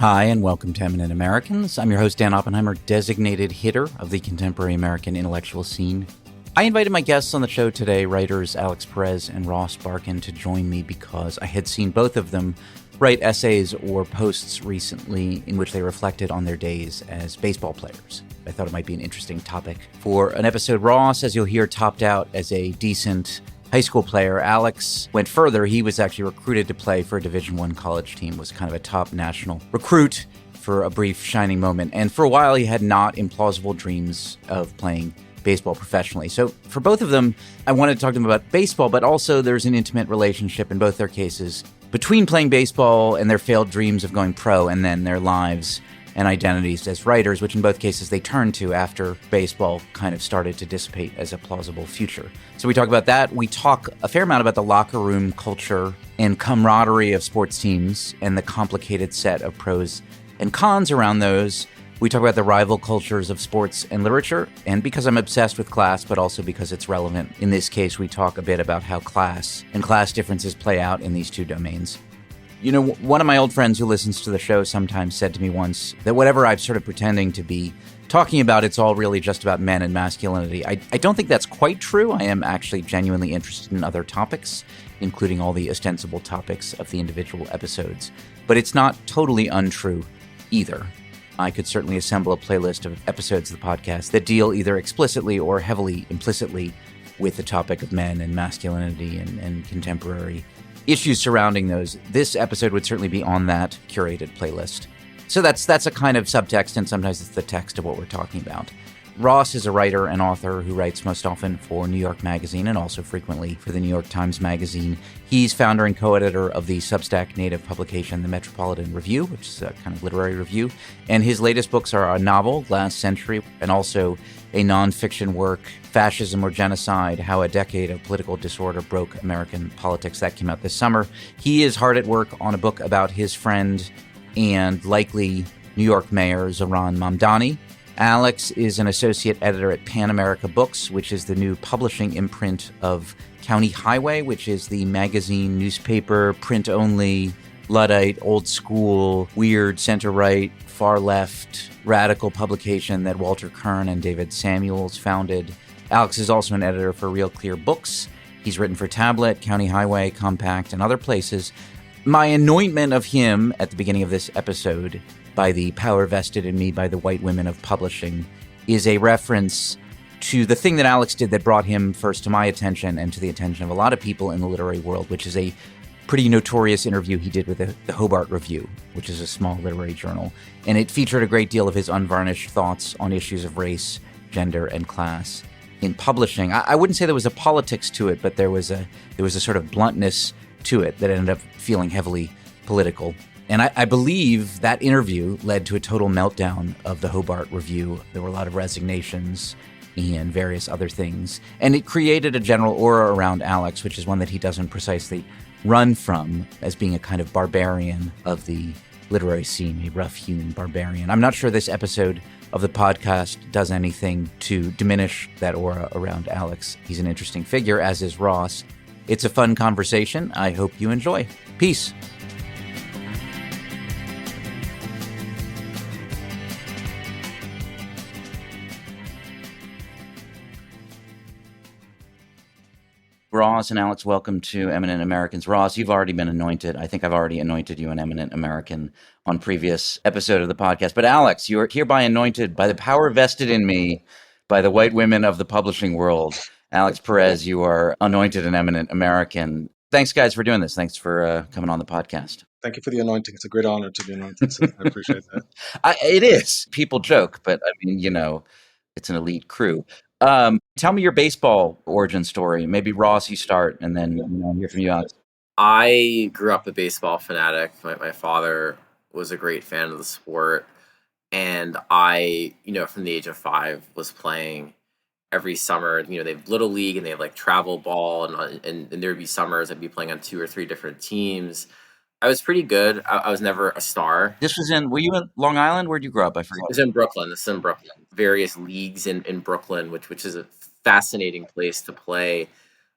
Hi, and welcome to Eminent Americans. I'm your host, Dan Oppenheimer, designated hitter of the contemporary American intellectual scene. I invited my guests on the show today, writers Alex Perez and Ross Barkan, to join me because I had seen both of them write essays or posts recently in which they reflected on their days as baseball players. I thought it might be an interesting topic for an episode. Ross, as you'll hear, topped out as a decent high school player. Alex went further. He was actually recruited to play for a Division I college team, was kind of a top national recruit for a brief shining moment. And for a while, he had not implausible dreams of playing baseball professionally. So for both of them, I wanted to talk to them about baseball, but also there's an intimate relationship in both their cases between playing baseball and their failed dreams of going pro, and then their lives and identities as writers, which in both cases they turned to after baseball kind of started to dissipate as a plausible future. So we talk about that. We talk a fair amount about the locker room culture and camaraderie of sports teams and the complicated set of pros and cons around those. We talk about the rival cultures of sports and literature, and because I'm obsessed with class, but also because it's relevant, in this case, we talk a bit about how class and class differences play out in these two domains. You know, one of my old friends who listens to the show sometimes said to me once that whatever I'm sort of pretending to be talking about, it's all really just about men and masculinity. I don't think that's quite true. I am actually genuinely interested in other topics, including all the ostensible topics of the individual episodes. But it's not totally untrue either. I could certainly assemble a playlist of episodes of the podcast that deal either explicitly or heavily implicitly with the topic of men and masculinity and contemporary issues surrounding those. This episode would certainly be on that curated playlist. So that's a kind of subtext, and sometimes it's the text of what we're talking about. Ross is a writer and author who writes most often for New York Magazine and also frequently for the New York Times Magazine. He's founder and co-editor of the Substack native publication, The Metropolitan Review, which is a kind of literary review. And his latest books are a novel, Last Century, and also a nonfiction work, Fascism or Genocide, How a Decade of Political Disorder Broke American Politics. That came out this summer. He is hard at work on a book about his friend and likely New York Mayor Zohran Mamdani. Alex is an associate editor at Pan America Books, which is the new publishing imprint of County Highway, which is the magazine, newspaper, print-only, Luddite, old school, weird, center-right, far-left, radical publication that Walter Kern and David Samuels founded. Alex is also an editor for Real Clear Books. He's written for Tablet, County Highway, Compact, and other places. My anointment of him at the beginning of this episode by the power vested in me by the white women of publishing is a reference to the thing that Alex did that brought him first to my attention and to the attention of a lot of people in the literary world, which is a pretty notorious interview he did with the Hobart Review, which is a small literary journal. And it featured a great deal of his unvarnished thoughts on issues of race, gender, and class in publishing. I wouldn't say there was a politics to it, but there was a sort of bluntness to it that ended up feeling heavily political. And I believe that interview led to a total meltdown of the Hobart Review. There were a lot of resignations and various other things. And it created a general aura around Alex, which is one that he doesn't precisely run from, as being a kind of barbarian of the literary scene, a rough-hewn barbarian. I'm not sure this episode of the podcast does anything to diminish that aura around Alex. He's an interesting figure, as is Ross. It's a fun conversation. I hope you enjoy. Peace. Ross and Alex, welcome to Eminent Americans. Ross, you've already been anointed. I think I've already anointed you an Eminent American on previous episode of the podcast. But Alex, you are hereby anointed by the power vested in me by the white women of the publishing world. Alex Perez, you are anointed an Eminent American. Thanks, guys, for doing this. Thanks for coming on the podcast. Thank you for the anointing. It's a great honor to be anointed, so I appreciate that. It is. People joke, but I mean, it's an elite crew. Tell me your baseball origin story. Maybe Ross, you start, and then hear from you, Alex. I grew up a baseball fanatic. My father was a great fan of the sport, and I, from the age of 5, was playing every summer. They have little league and they have like travel ball, and there'd be summers I'd be playing on 2 or 3 different teams. I was pretty good. I was never a star. Were you in Long Island? Where'd you grow up? I forgot. It was in Brooklyn. This is in Brooklyn. Various leagues in Brooklyn, which is a fascinating place to play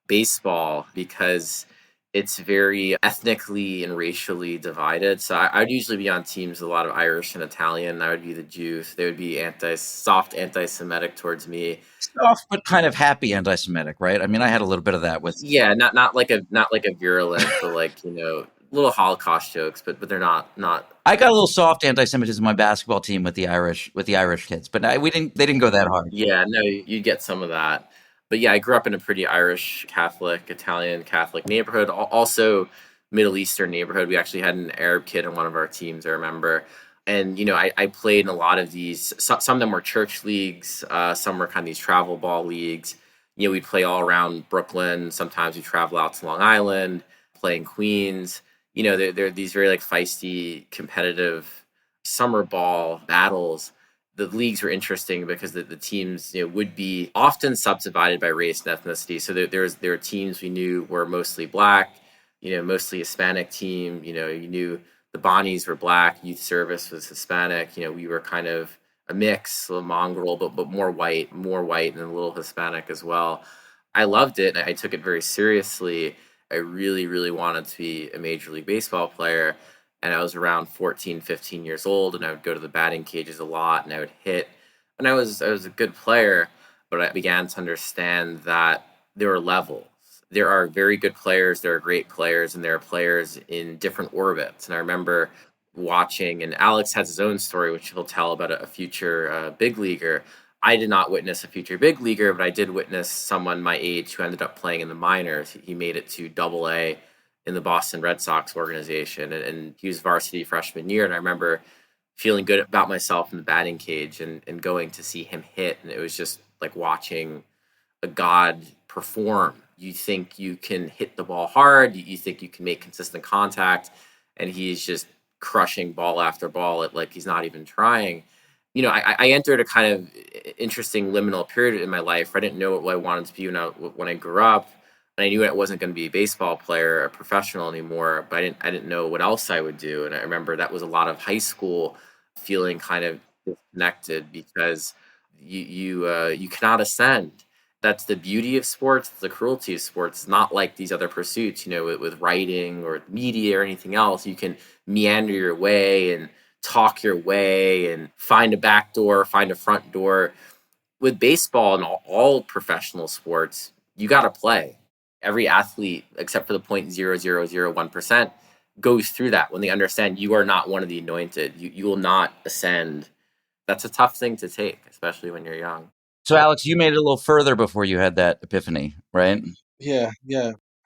baseball because it's very ethnically and racially divided. So I'd usually be on teams with a lot of Irish and Italian. I would be the Jew. So they would be soft anti-Semitic towards me. Soft but kind of happy anti-Semitic, right? I mean, I had a little bit of that with. Yeah, not like a virulent, but like little Holocaust jokes, but they're not. I got a little soft anti-Semitism in my basketball team with the Irish kids, but they didn't go that hard. Yeah, no, you get some of that. But yeah, I grew up in a pretty Irish Catholic, Italian Catholic neighborhood, also Middle Eastern neighborhood. We actually had an Arab kid on one of our teams, I remember. And, I played in a lot of these. Some of them were church leagues. Some were kind of these travel ball leagues. We'd play all around Brooklyn. Sometimes we travel out to Long Island, play in Queens. They're these very like feisty, competitive summer ball battles. The leagues were interesting because the teams would be often subdivided by race and ethnicity. So there were teams we knew were mostly black, mostly Hispanic team. You knew the Bonnies were black, youth service was Hispanic. We were kind of a mix, a mongrel, but more white, and a little Hispanic as well. I loved it, and I took it very seriously. I really, really wanted to be a Major League Baseball player. And I was around 14, 15 years old, and I would go to the batting cages a lot, and I would hit. And I was a good player, but I began to understand that there are levels. There are very good players, there are great players, and there are players in different orbits. And I remember watching, and Alex has his own story, which he'll tell about a future big leaguer. I did not witness a future big leaguer, but I did witness someone my age who ended up playing in the minors. He made it to Double A in the Boston Red Sox organization, and he was varsity freshman year. And I remember feeling good about myself in the batting cage and going to see him hit. And it was just like watching a god perform. You think you can hit the ball hard, you think you can make consistent contact, and he's just crushing ball after ball at like he's not even trying. I entered a kind of interesting liminal period in my life. I didn't know what I wanted to be when I grew up. And I knew I wasn't going to be a baseball player, a professional anymore, but I didn't know what else I would do. And I remember that was a lot of high school feeling kind of disconnected because you cannot ascend. That's the beauty of sports. It's the cruelty of sports. It's not like these other pursuits, with writing or media or anything else. You can meander your way and talk your way and find a back door, find a front door. With baseball and all professional sports, you got to play. Every athlete, except for the 0.0001%, goes through that when they understand you are not one of the anointed. You will not ascend. That's a tough thing to take, especially when you're young. So, Alex, you made it a little further before you had that epiphany, right? Yeah.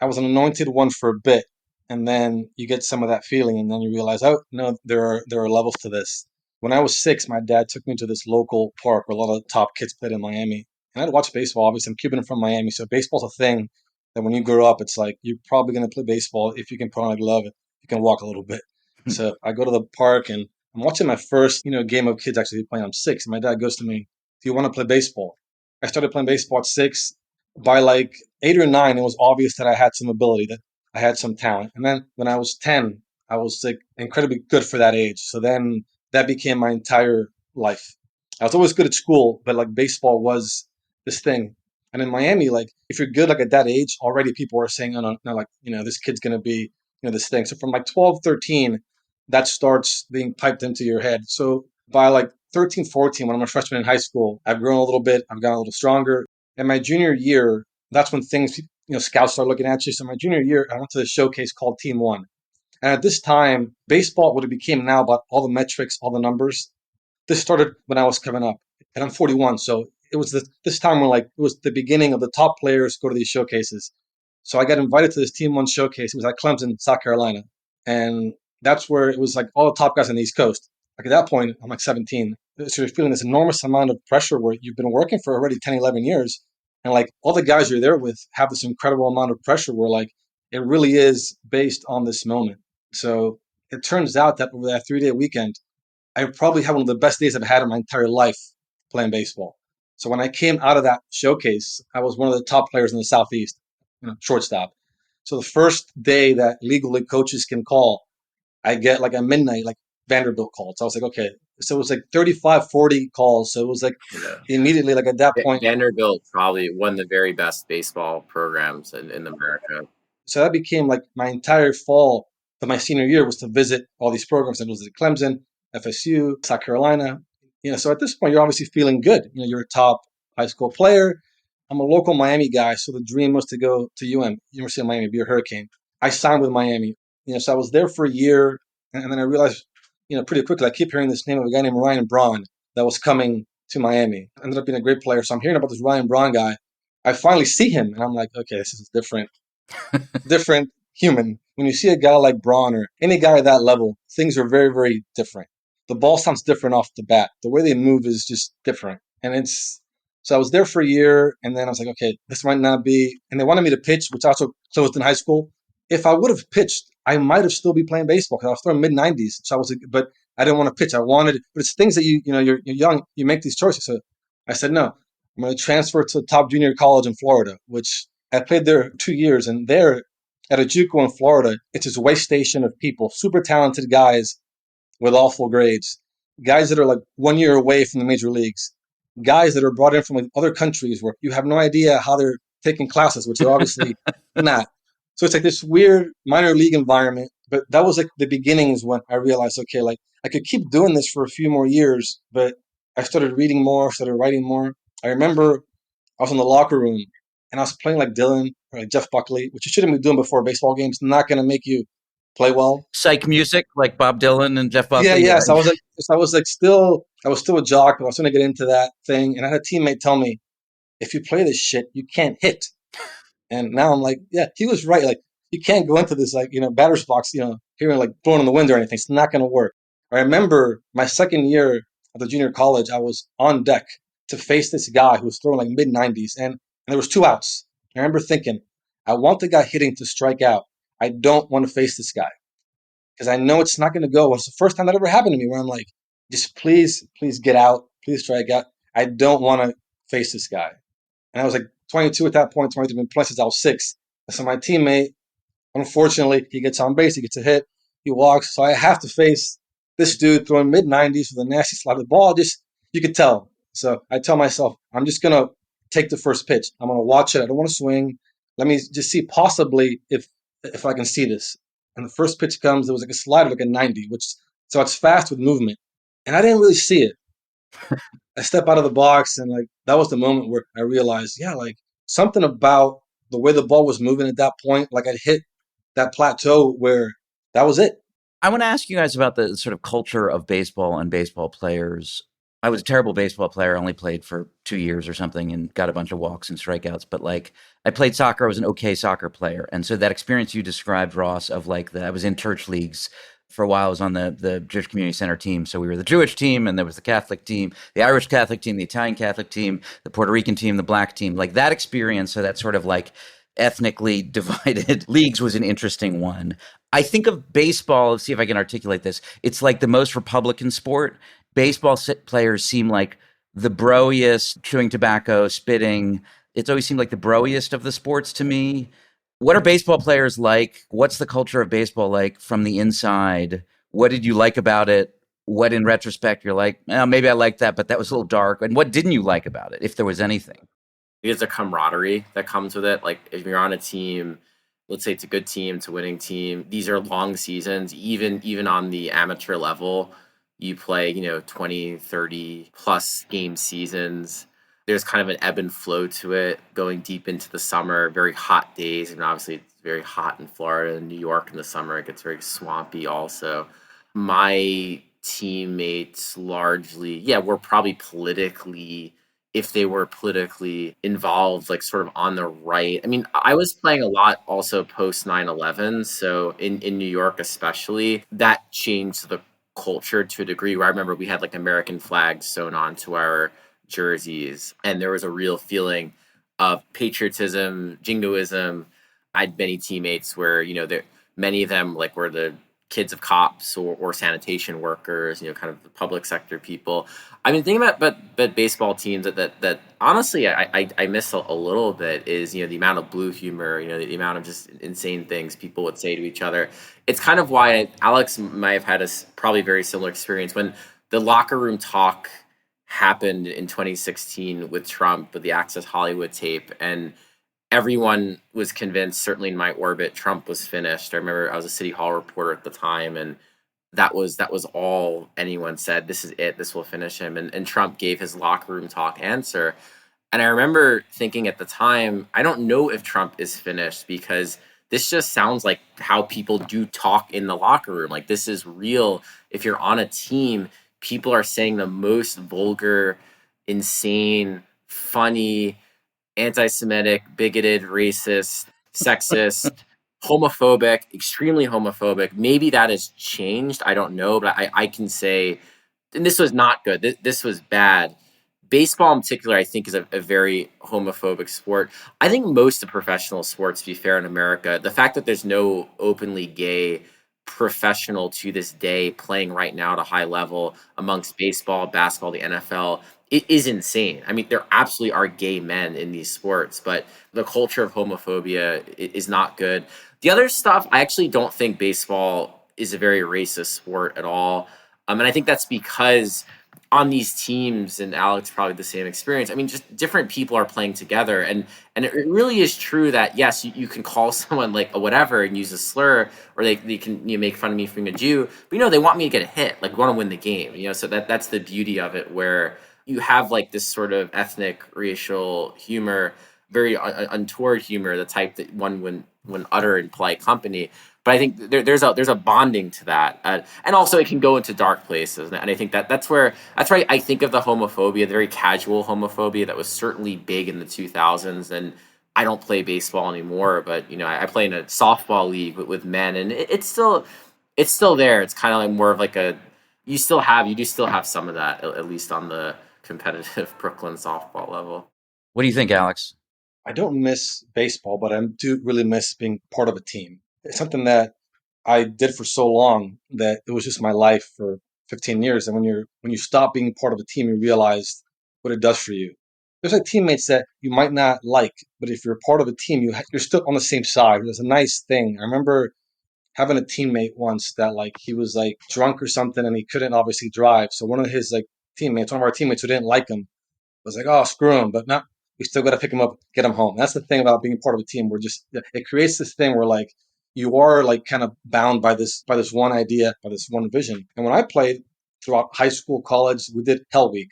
I was an anointed one for a bit, and then you get some of that feeling, and then you realize, oh no, there are levels to this. When I was 6, my dad took me to this local park where a lot of top kids played in Miami, and I'd watch baseball. Obviously, I'm Cuban from Miami, so baseball's a thing that when you grow up, it's like you're probably going to play baseball if you can put on a glove, you can walk a little bit. So I go to the park and I'm watching my first, game of kids actually playing. I'm 6, and my dad goes to me, "Do you want to play baseball?" I started playing baseball at 6. By like 8 or 9, it was obvious that I had some ability, that I had some talent. And then when I was 10, I was like incredibly good for that age. So then that became my entire life. I was always good at school, but like baseball was this thing. And in Miami, like if you're good like at that age, already people are saying, oh no, like, this kid's gonna be, this thing. So from like 12, 13, that starts being piped into your head. So by like 13, 14, when I'm a freshman in high school, I've grown a little bit, I've gotten a little stronger. And my junior year, that's when things, scouts start looking at you. So my junior year, I went to this showcase called Team One. And at this time, baseball, what it became now about all the metrics, all the numbers, this started when I was coming up. And I'm 41. So it was this time when like it was the beginning of the top players go to these showcases. So I got invited to this Team One showcase. It was at Clemson, South Carolina. And that's where it was like all the top guys on the East Coast. Like at that point, I'm like 17. So you're feeling this enormous amount of pressure where you've been working for already 10, 11 years. And like all the guys you're there with have this incredible amount of pressure where like it really is based on this moment. So it turns out that over that 3-day weekend, I probably had one of the best days I've had in my entire life playing baseball. So when I came out of that showcase, I was one of the top players in the Southeast, shortstop. So the first day that legally coaches can call, I get like a midnight, like Vanderbilt call. So I was like, okay. So it was like 35, 40 calls. So it was like immediately, like at that point. Vanderbilt, probably one of the very best baseball programs in America. So that became like my entire fall of my senior year was to visit all these programs. And it was at Clemson, FSU, South Carolina. So at this point, you're obviously feeling good. You're a top high school player. I'm a local Miami guy, so the dream was to go to University of Miami, be a Hurricane. I signed with Miami. So I was there for a year, and then I realized, pretty quickly, I keep hearing this name of a guy named Ryan Braun that was coming to Miami. Ended up being a great player. So I'm hearing about this Ryan Braun guy. I finally see him, and I'm like, okay, this is different human. When you see a guy like Braun or any guy at that level, things are very, very different. The ball sounds different off the bat. The way they move is just different. So I was there for a year, and then I was like, okay, this might not be. And they wanted me to pitch, which also closed in high school. If I would have pitched, I might have still be playing baseball because I was throwing mid-90s. So but I didn't want to pitch. But it's things that you're young, you make these choices. So I said, no, I'm going to transfer to top junior college in Florida, which I played there 2 years. And there at a JUCO in Florida, it's this waste station of people, super talented guys with awful grades, guys that are like 1 year away from the major leagues, guys that are brought in from like other countries where you have no idea how they're taking classes, which they're obviously not. So it's like this weird minor league environment. But that was like the beginnings when I realized, okay, like I could keep doing this for a few more years, but I started reading more, started writing more. I remember I was in the locker room and I was playing like Dylan or like Jeff Buckley, which you shouldn't be doing before baseball games. Not going to make you play well. Psych music like Bob Dylan and Jeff Buckley. Yeah. So I was still a jock, but I was going to get into that thing. And I had a teammate tell me, if you play this shit, you can't hit. And now I'm like, yeah, he was right. Like, you can't go into this, like, batter's box, hearing like blowing in the wind or anything. It's not going to work. I remember my second year at the junior college, I was on deck to face this guy who was throwing like mid-90s. And there was 2 outs. I remember thinking, I want the guy hitting to strike out. I don't want to face this guy because I know it's not going to go. It's the first time that ever happened to me where I'm like, just please get out. Please strike out. I don't want to face this guy. And I was like 22 at that point, 23 plus since I was 6. So my teammate, unfortunately, he gets on base, he gets a hit, he walks. So I have to face this dude throwing mid-90s with a nasty slide of the ball. Just, you could tell. So I tell myself, I'm just going to take the first pitch. I'm going to watch it. I don't want to swing. Let me just see possibly if I can see this. And the first pitch comes, there was like a slide of like a 90, so it's fast with movement. And I didn't really see it. I step out of the box, and like that was the moment where I realized, yeah, like something about the way the ball was moving at that point, like I'd hit that plateau where that was it. I want to ask you guys about the sort of culture of baseball and baseball players. I was a terrible baseball player, only played for 2 years or something and got a bunch of walks and strikeouts. But like I played soccer, I was an okay soccer player. And so that experience you described, Ross, of like I was in church leagues for a while. I was on the Jewish Community Center team. So we were the Jewish team, and there was the Catholic team, the Irish Catholic team, the Italian Catholic team, the Puerto Rican team, the Black team. Like that experience, so that sort of like ethnically divided leagues was an interesting one. I think of baseball, let's see if I can articulate this. It's like the most Republican sport. Baseball players seem like the broiest, chewing tobacco, spitting. It's always seemed like the broiest of the sports to me. What are baseball players like? What's the culture of baseball like from the inside? What did you like about it? What in retrospect you're like, maybe I liked that, but that was a little dark. And what didn't you like about it, if there was anything? There's a camaraderie that comes with it. Like if you're on a team, let's say it's a good team, it's a winning team. These are long seasons, even on the amateur level. You play, 20, 30 plus game seasons. There's kind of an ebb and flow to it going deep into the summer, very hot days. And obviously it's very hot in Florida and New York in the summer. It gets very swampy also. My teammates largely, were probably politically, if they were politically involved, like sort of on the right. I mean, I was playing a lot also post 9/11. So in New York, especially, that changed the culture to a degree where I remember we had like American flags sewn onto our jerseys. And there was a real feeling of patriotism, jingoism. I had many teammates where, many of them like were the kids of cops or sanitation workers, kind of the public sector people. I mean, thinking about but baseball teams that honestly I miss a little bit is, the amount of blue humor, the amount of just insane things people would say to each other. It's kind of why Alex might have had a probably very similar experience when the locker room talk happened in 2016 with Trump with the Access Hollywood tape. And everyone was convinced, certainly in my orbit, Trump was finished. I remember I was a City Hall reporter at the time, and that was all anyone said. This is it. This will finish him. And Trump gave his locker room talk answer. And I remember thinking at the time, I don't know if Trump is finished, because this just sounds like how people do talk in the locker room. Like, this is real. If you're on a team, people are saying the most vulgar, insane, funny, anti-Semitic, bigoted, racist, sexist, homophobic, extremely homophobic. Maybe that has changed. I don't know, but I can say, and this was not good. This was bad. Baseball in particular, I think, is a very homophobic sport. I think most of professional sports, to be fair, in America, the fact that there's no openly gay professional to this day playing right now at a high level amongst baseball, basketball, the NFL, it is insane. I mean, there absolutely are gay men in these sports, but the culture of homophobia is not good. The other stuff, I actually don't think baseball is a very racist sport at all. And I think that's because on these teams, and Alex probably the same experience. I mean, just different people are playing together, and it really is true that yes, you can call someone like a whatever and use a slur, or they can make fun of me for being a Jew, but they want me to get a hit, like want to win the game, So that's the beauty of it, where you have like this sort of ethnic, racial humor, very untoward humor, the type that one wouldn't utter in polite company. But I think there's a bonding to that, and also it can go into dark places. And I think that's where I think of the homophobia, the very casual homophobia that was certainly big in the 2000s. And I don't play baseball anymore, but I play in a softball league with men, and it's still there. It's kind of like more of like you do still have some of that, at least on the competitive Brooklyn softball level. What do you think, Alex? I don't miss baseball, but I do really miss being part of a team. It's something that I did for so long that it was just my life for 15 years. And when you stop being part of a team, you realize what it does for you. There's like teammates that you might not like, but if you're part of a team, you're still on the same side. There's a nice thing. I remember having a teammate once that like he was like drunk or something, and he couldn't obviously drive. So one of our teammates who didn't like him was like, oh, screw him. But not, we still got to pick him up, get him home. That's the thing about being part of a team. It creates this thing where like you are like kind of bound by this one idea, by this one vision. And when I played throughout high school, college, we did Hell Week,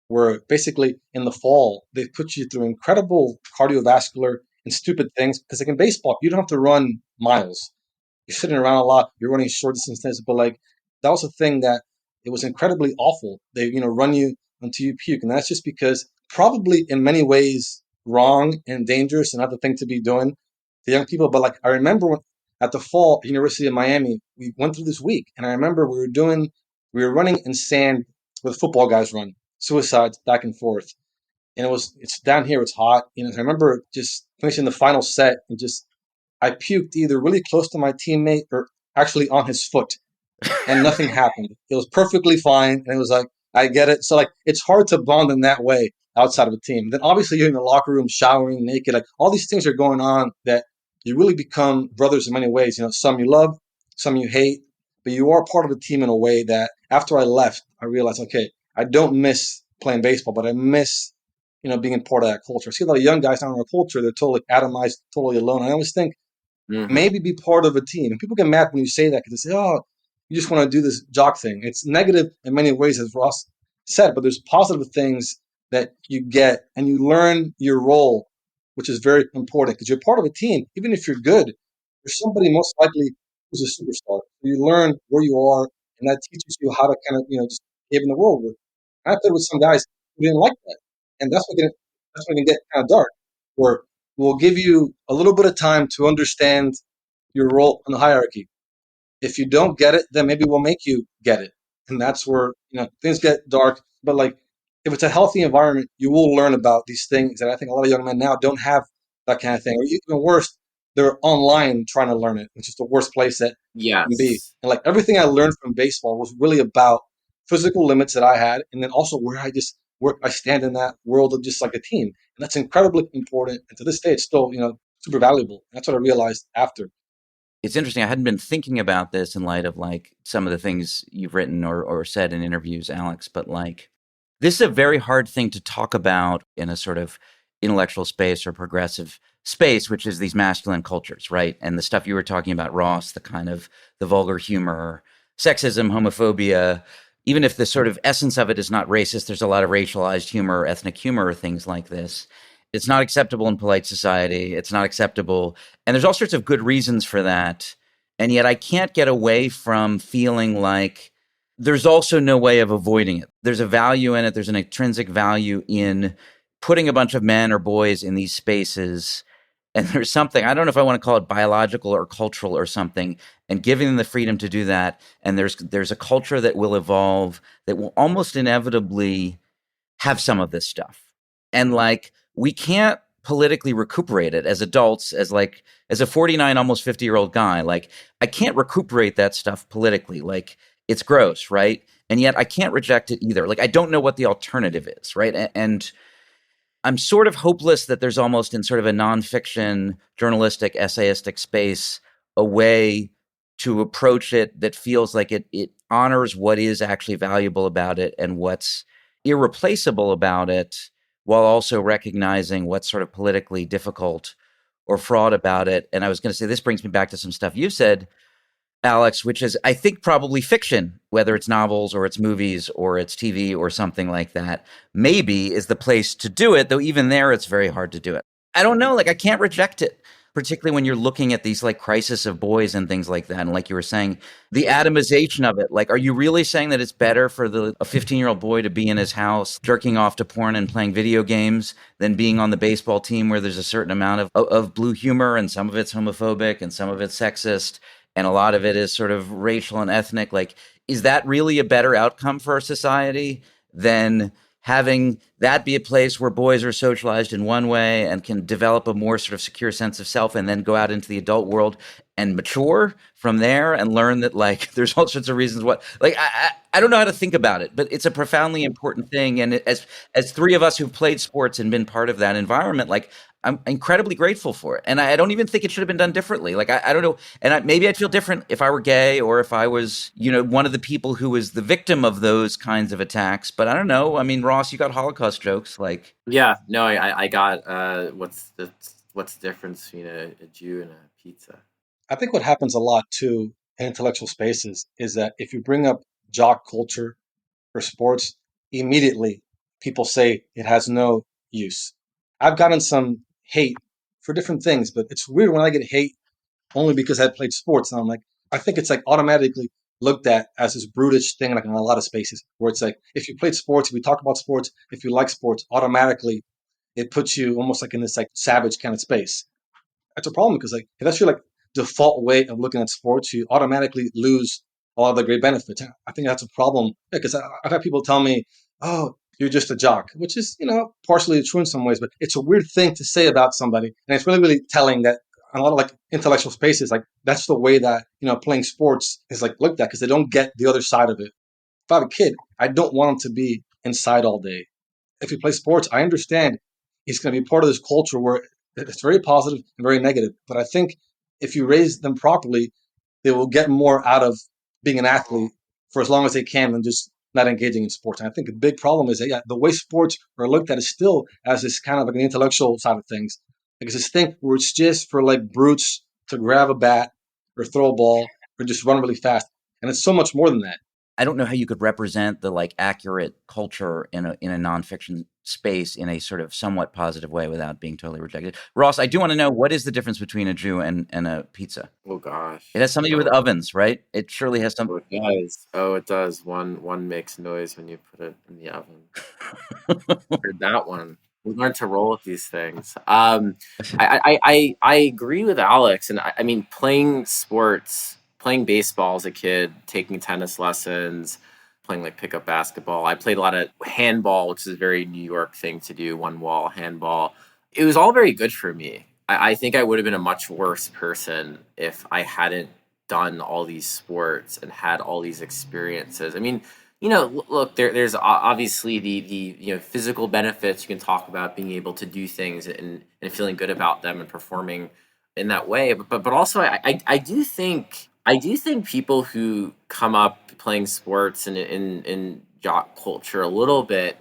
where basically in the fall, they put you through incredible cardiovascular and stupid things. Because like in baseball, you don't have to run miles. You're sitting around a lot, you're running short distances, but like that was a thing that it was incredibly awful. They, run you until you puke. And that's just because probably in many ways wrong and dangerous and not the thing to be doing to young people. But like I remember at the fall, University of Miami, we went through this week, and I remember we were running in sand where the football guys run, suicides back and forth. And it's down here, it's hot. I remember just finishing the final set and I puked either really close to my teammate or actually on his foot, and nothing happened. It was perfectly fine, and it was like, I get it. So like, it's hard to bond in that way outside of a team. Then obviously you're in the locker room showering naked. Like all these things are going on that you really become brothers in many ways. Some you love, some you hate, but you are part of a team in a way that after I left, I realized, okay, I don't miss playing baseball, but I miss, being a part of that culture. I see a lot of young guys now in our culture, they're totally atomized, totally alone. I always think, maybe be part of a team. And people get mad when you say that because they say, oh, you just want to do this jock thing. It's negative in many ways, as Ross said, but there's positive things that you get, and you learn your role, which is very important because you're part of a team. Even if you're good, there's somebody most likely who's a superstar. You learn where you are, and that teaches you how to kind of, just behave in the world. And I played with some guys who didn't like that. And that's when it can get kind of dark, where we'll give you a little bit of time to understand your role in the hierarchy. If you don't get it, then maybe we'll make you get it. And that's where, things get dark. But like, if it's a healthy environment, you will learn about these things that I think a lot of young men now don't have that kind of thing. Or even worse, they're online trying to learn it, which is the worst place that can be. Yes. And like everything I learned from baseball was really about physical limits that I had, and then also where I stand in that world of just like a team. And that's incredibly important. And to this day, it's still, super valuable. That's what I realized after. It's interesting. I hadn't been thinking about this in light of like some of the things you've written or said in interviews, Alex, but like this is a very hard thing to talk about in a sort of intellectual space or progressive space, which is these masculine cultures, right? And the stuff you were talking about, Ross, the kind of the vulgar humor, sexism, homophobia, even if the sort of essence of it is not racist, there's a lot of racialized humor, ethnic humor, things like this. It's not acceptable in polite society. It's not acceptable. And there's all sorts of good reasons for that. And yet I can't get away from feeling like there's also no way of avoiding it. There's a value in it. There's an intrinsic value in putting a bunch of men or boys in these spaces. And there's something, I don't know if I want to call it biological or cultural or something, and giving them the freedom to do that. And there's a culture that will evolve that will almost inevitably have some of this stuff. And like, we can't politically recuperate it as adults, as a 49, almost 50-year-old guy. Like, I can't recuperate that stuff politically. Like, it's gross, right? And yet I can't reject it either. Like, I don't know what the alternative is, right? And I'm sort of hopeless that there's almost in sort of a nonfiction, journalistic, essayistic space, a way to approach it that feels like it honors what is actually valuable about it and what's irreplaceable about it, while also recognizing what's sort of politically difficult or fraught about it. And I was going to say, this brings me back to some stuff you said, Alex, which is, I think, probably fiction, whether it's novels or it's movies or it's TV or something like that, maybe is the place to do it, though even there, it's very hard to do it. I don't know, like, I can't reject it, particularly when you're looking at these, like, crisis of boys and things like that. And like you were saying, the atomization of it, like, are you really saying that it's better for a 15-year-old boy to be in his house jerking off to porn and playing video games than being on the baseball team where there's a certain amount of blue humor and some of it's homophobic and some of it's sexist? And a lot of it is sort of racial and ethnic. Like, is that really a better outcome for our society than having that be a place where boys are socialized in one way and can develop a more sort of secure sense of self and then go out into the adult world and mature from there and learn that, like, there's all sorts of reasons what, like, I don't know how to think about it, but it's a profoundly important thing. And as three of us who've played sports and been part of that environment, like, I'm incredibly grateful for it. And I don't even think it should have been done differently. Like, I don't know. And maybe I'd feel different if I were gay or if I was, one of the people who was the victim of those kinds of attacks. But I don't know. I mean, Ross, you got Holocaust jokes. Like, Yeah, no, I got what's the difference between a Jew and a pizza? I think what happens a lot too in intellectual spaces is that if you bring up jock culture or sports, immediately people say it has no use. I've gotten some hate for different things, but it's weird when I get hate only because I played sports. And I'm like, I think it's like automatically looked at as this brutish thing, like in a lot of spaces where it's like, if you played sports, if we talk about sports, if you like sports, automatically it puts you almost like in this like savage kind of space. That's a problem because like if that's your like default way of looking at sports, you automatically lose a lot of the great benefits. I think that's a problem because I've had people tell me, "Oh, you're just a jock," which is partially true in some ways, but it's a weird thing to say about somebody, and it's really really telling that in a lot of like intellectual spaces, like that's the way that playing sports is like looked at because they don't get the other side of it. If I have a kid, I don't want him to be inside all day. If he plays sports, I understand he's going to be part of this culture where it's very positive and very negative. But I think if you raise them properly, they will get more out of being an athlete for as long as they can than just not engaging in sports. And I think a big problem is that the way sports are looked at is still as this kind of like an intellectual side of things. Like it's this thing where it's just for like brutes to grab a bat or throw a ball or just run really fast. And it's so much more than that. I don't know how you could represent the, like, accurate culture in a nonfiction space in a sort of somewhat positive way without being totally rejected. Ross, I do want to know, what is the difference between a Jew and a pizza? Oh gosh, It has something to do with ovens, right? It surely has Oh, some. it does. Oh, it does. One makes noise when you put it in the oven. Heard that one. We learn to roll with these things. I agree with Alex, and I mean, playing sports, playing baseball as a kid, taking tennis lessons, playing like pickup basketball. I played a lot of handball, which is a very New York thing to do, one wall handball. It was all very good for me. I think I would have been a much worse person if I hadn't done all these sports and had all these experiences. I mean, look, there's obviously the physical benefits you can talk about, being able to do things and feeling good about them and performing in that way. But also I do think people who come up playing sports and in jock culture a little bit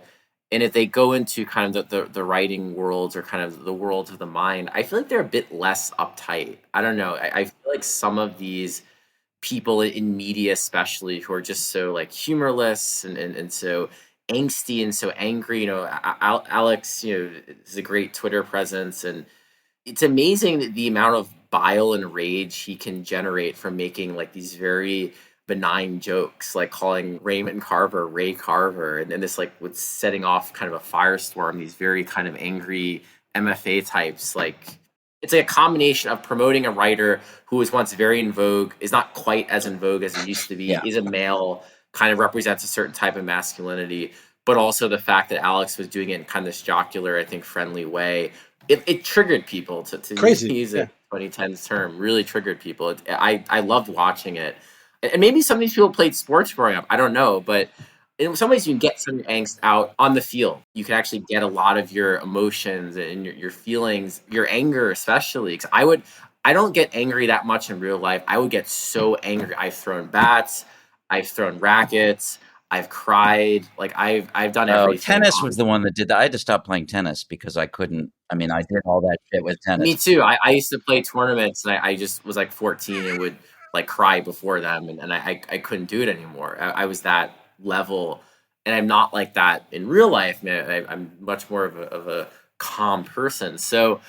And if they go into kind of the writing worlds or kind of the world of the mind, I feel like they're a bit less uptight. I don't know. I feel like some of these people in media, especially, who are just so like humorless and so angsty and so angry. Alex, is a great Twitter presence, and it's amazing the amount of bile and rage he can generate from making like these very benign jokes, like calling Raymond Carver Ray Carver, and then this like with setting off kind of a firestorm, these very kind of angry MFA types. Like it's like a combination of promoting a writer who was once very in vogue, is not quite as in vogue as he used to be, Yeah. is a male, kind of represents a certain type of masculinity, but also the fact that Alex was doing it in kind of this jocular, I think, friendly way. It triggered people to Crazy. use Yeah. a 2010s term, really triggered people. I loved watching it. And maybe some of these people played sports growing up. I don't know. But in some ways, you can get some of your angst out on the field. You can actually get a lot of your emotions and your feelings, your anger, especially. Because I don't get angry that much in real life. I would get so angry. I've thrown bats, I've thrown rackets, I've cried. Like I've done Oh, everything. tennis was the one that did that. I had to stop playing tennis because I couldn't. I mean, I did all that shit with tennis. Me too. I used to play tournaments, and I just was like 14 and would like cry before them, and I couldn't do it anymore. I was that level, and I'm not like that in real life. Man, I'm much more of a calm person. So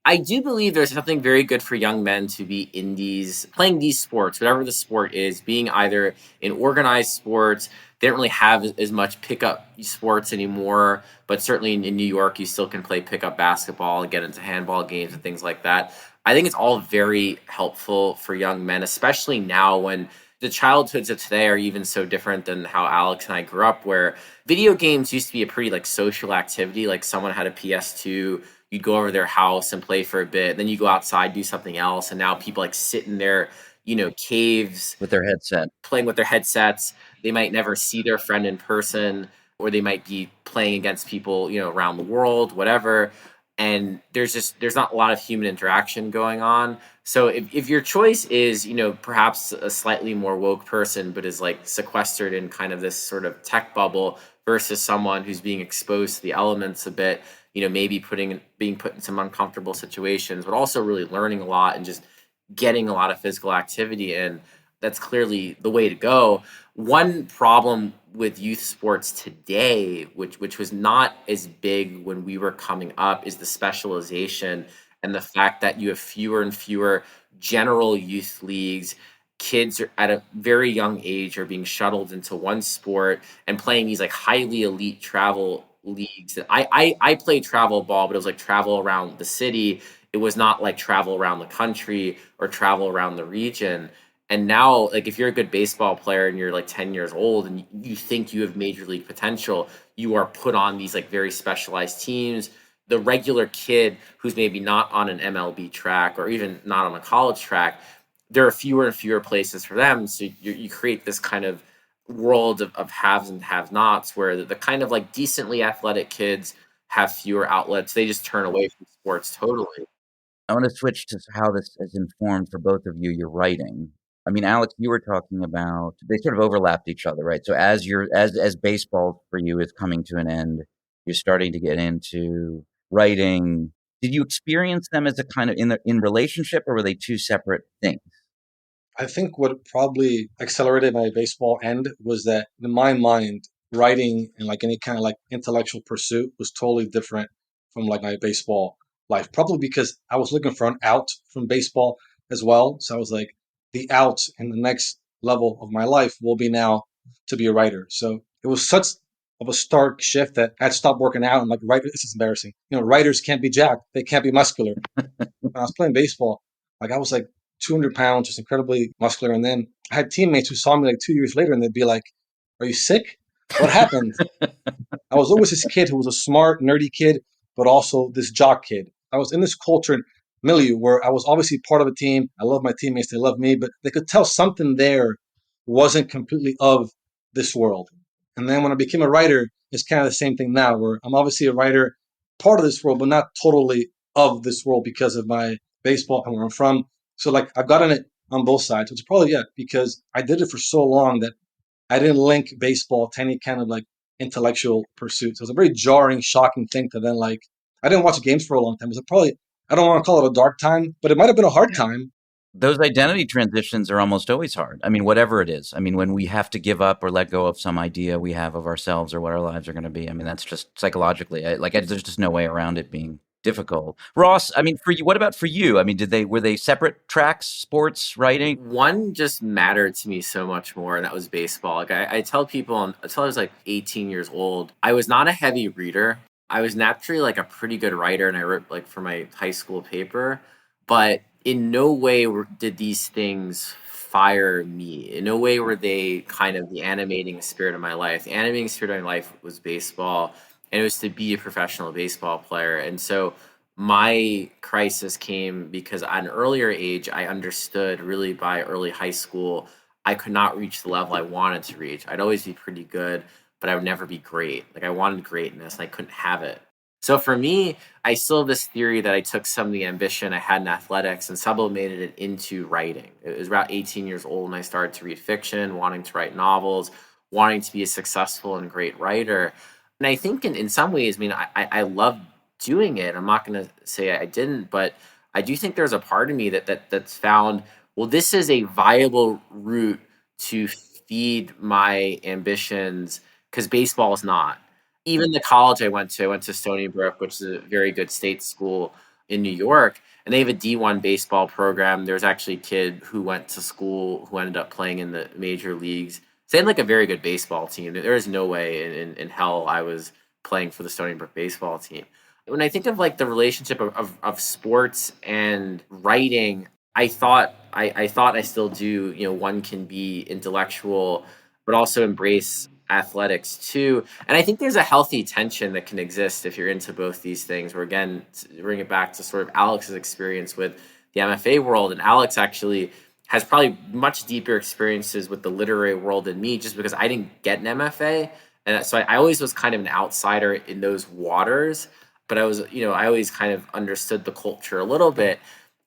I do believe there's something very good for young men to be in these, playing these sports, whatever the sport is, being either in organized sports. They don't really have as much pickup sports anymore, but certainly in New York, you still can play pickup basketball and get into handball games and things like that. I think it's all very helpful for young men, especially now when the childhoods of today are even so different than how Alex and I grew up, where video games used to be a pretty like social activity. Like someone had a PS2, you'd go over their house and play for a bit, then you go outside, do something else, and now people like sit in their caves with their headset, playing with their headsets. They might never see their friend in person, or they might be playing against people around the world, whatever. And there's not a lot of human interaction going on. So if your choice is perhaps a slightly more woke person, but is like sequestered in kind of this sort of tech bubble, versus someone who's being exposed to the elements a bit, maybe being put in some uncomfortable situations, but also really learning a lot and just getting a lot of physical activity in, that's clearly the way to go. One problem with youth sports today, which was not as big when we were coming up, is the specialization and the fact that you have fewer and fewer general youth leagues. Kids are at a very young age are being shuttled into one sport and playing these like highly elite travel leagues. I played travel ball, but it was like travel around the city. It was not like travel around the country or travel around the region. And now, like, if you're a good baseball player and you're like 10 years old and you think you have major league potential, you are put on these like very specialized teams. The regular kid who's maybe not on an MLB track or even not on a college track, there are fewer and fewer places for them. So you create this kind of world of haves and have nots, where the kind of like decently athletic kids have fewer outlets. They just turn away from sports totally. I want to switch to how this has informed for both of you your writing. I mean, Alex, you were talking about they sort of overlapped each other, right? So as baseball for you is coming to an end, you're starting to get into writing. Did you experience them as a kind of in relationship, or were they two separate things? I think what probably accelerated my baseball end was that in my mind, writing and like any kind of like intellectual pursuit was totally different from like my baseball life. Probably because I was looking for an out from baseball as well. So I was like, the out in the next level of my life will be now to be a writer. So it was such of a stark shift that I had stopped working out. And like, right, this is embarrassing. Writers can't be jacked. They can't be muscular. When I was playing baseball, like I was like 200 pounds, just incredibly muscular. And then I had teammates who saw me like 2 years later and they'd be like, "Are you sick? What happened?" I was always this kid who was a smart, nerdy kid, but also this jock kid. I was in this culture and milieu where I was obviously part of a team. I love my teammates, they love me, but they could tell something there wasn't completely of this world. And then when I became a writer, it's kind of the same thing now, where I'm obviously a writer, part of this world, but not totally of this world because of my baseball and where I'm from. So like I've gotten it on both sides, which is probably because I did it for so long that I didn't link baseball to any kind of like intellectual pursuits. It was a very jarring, shocking thing to then like. I didn't watch games for a long time. It was probably, I don't want to call it a dark time, but it might have been a hard time. Those identity transitions are almost always hard. I mean, whatever it is. I mean, when we have to give up or let go of some idea we have of ourselves or what our lives are going to be. I mean, that's just psychologically, there's just no way around it being difficult. Ross, I mean, for you, what about for you? I mean, were they separate tracks, sports, writing? One just mattered to me so much more, and that was baseball. Like I tell people until I was like 18 years old, I was not a heavy reader. I was naturally like a pretty good writer, and I wrote like for my high school paper, but in no way did these things fire me. In no way were they kind of the animating spirit of my life. The animating spirit of my life was baseball, and it was to be a professional baseball player. And so my crisis came because at an earlier age, I understood really by early high school, I could not reach the level I wanted to reach. I'd always be pretty good, but I would never be great. Like I wanted greatness and I couldn't have it. So for me, I still have this theory that I took some of the ambition I had in athletics and sublimated it into writing. It was about 18 years old when I started to read fiction, wanting to write novels, wanting to be a successful and great writer. And I think in some ways, I mean, I love doing it. I'm not going to say I didn't, but I do think there's a part of me that's found, well, this is a viable route to feed my ambitions because baseball is not. Even the college I went to Stony Brook, which is a very good state school in New York, and they have a D1 baseball program. There's actually a kid who went to school who ended up playing in the major leagues. So they had like a very good baseball team. There is no way in hell I was playing for the Stony Brook baseball team. When I think of like the relationship of sports and writing, I thought I still do, you know, one can be intellectual, but also embrace athletics too. And I think there's a healthy tension that can exist if you're into both these things, where again, to bring it back to sort of Alex's experience with the MFA world. And Alex actually has probably much deeper experiences with the literary world than me, just because I didn't get an MFA. And so I always was kind of an outsider in those waters, but I was, you know, I always kind of understood the culture a little bit.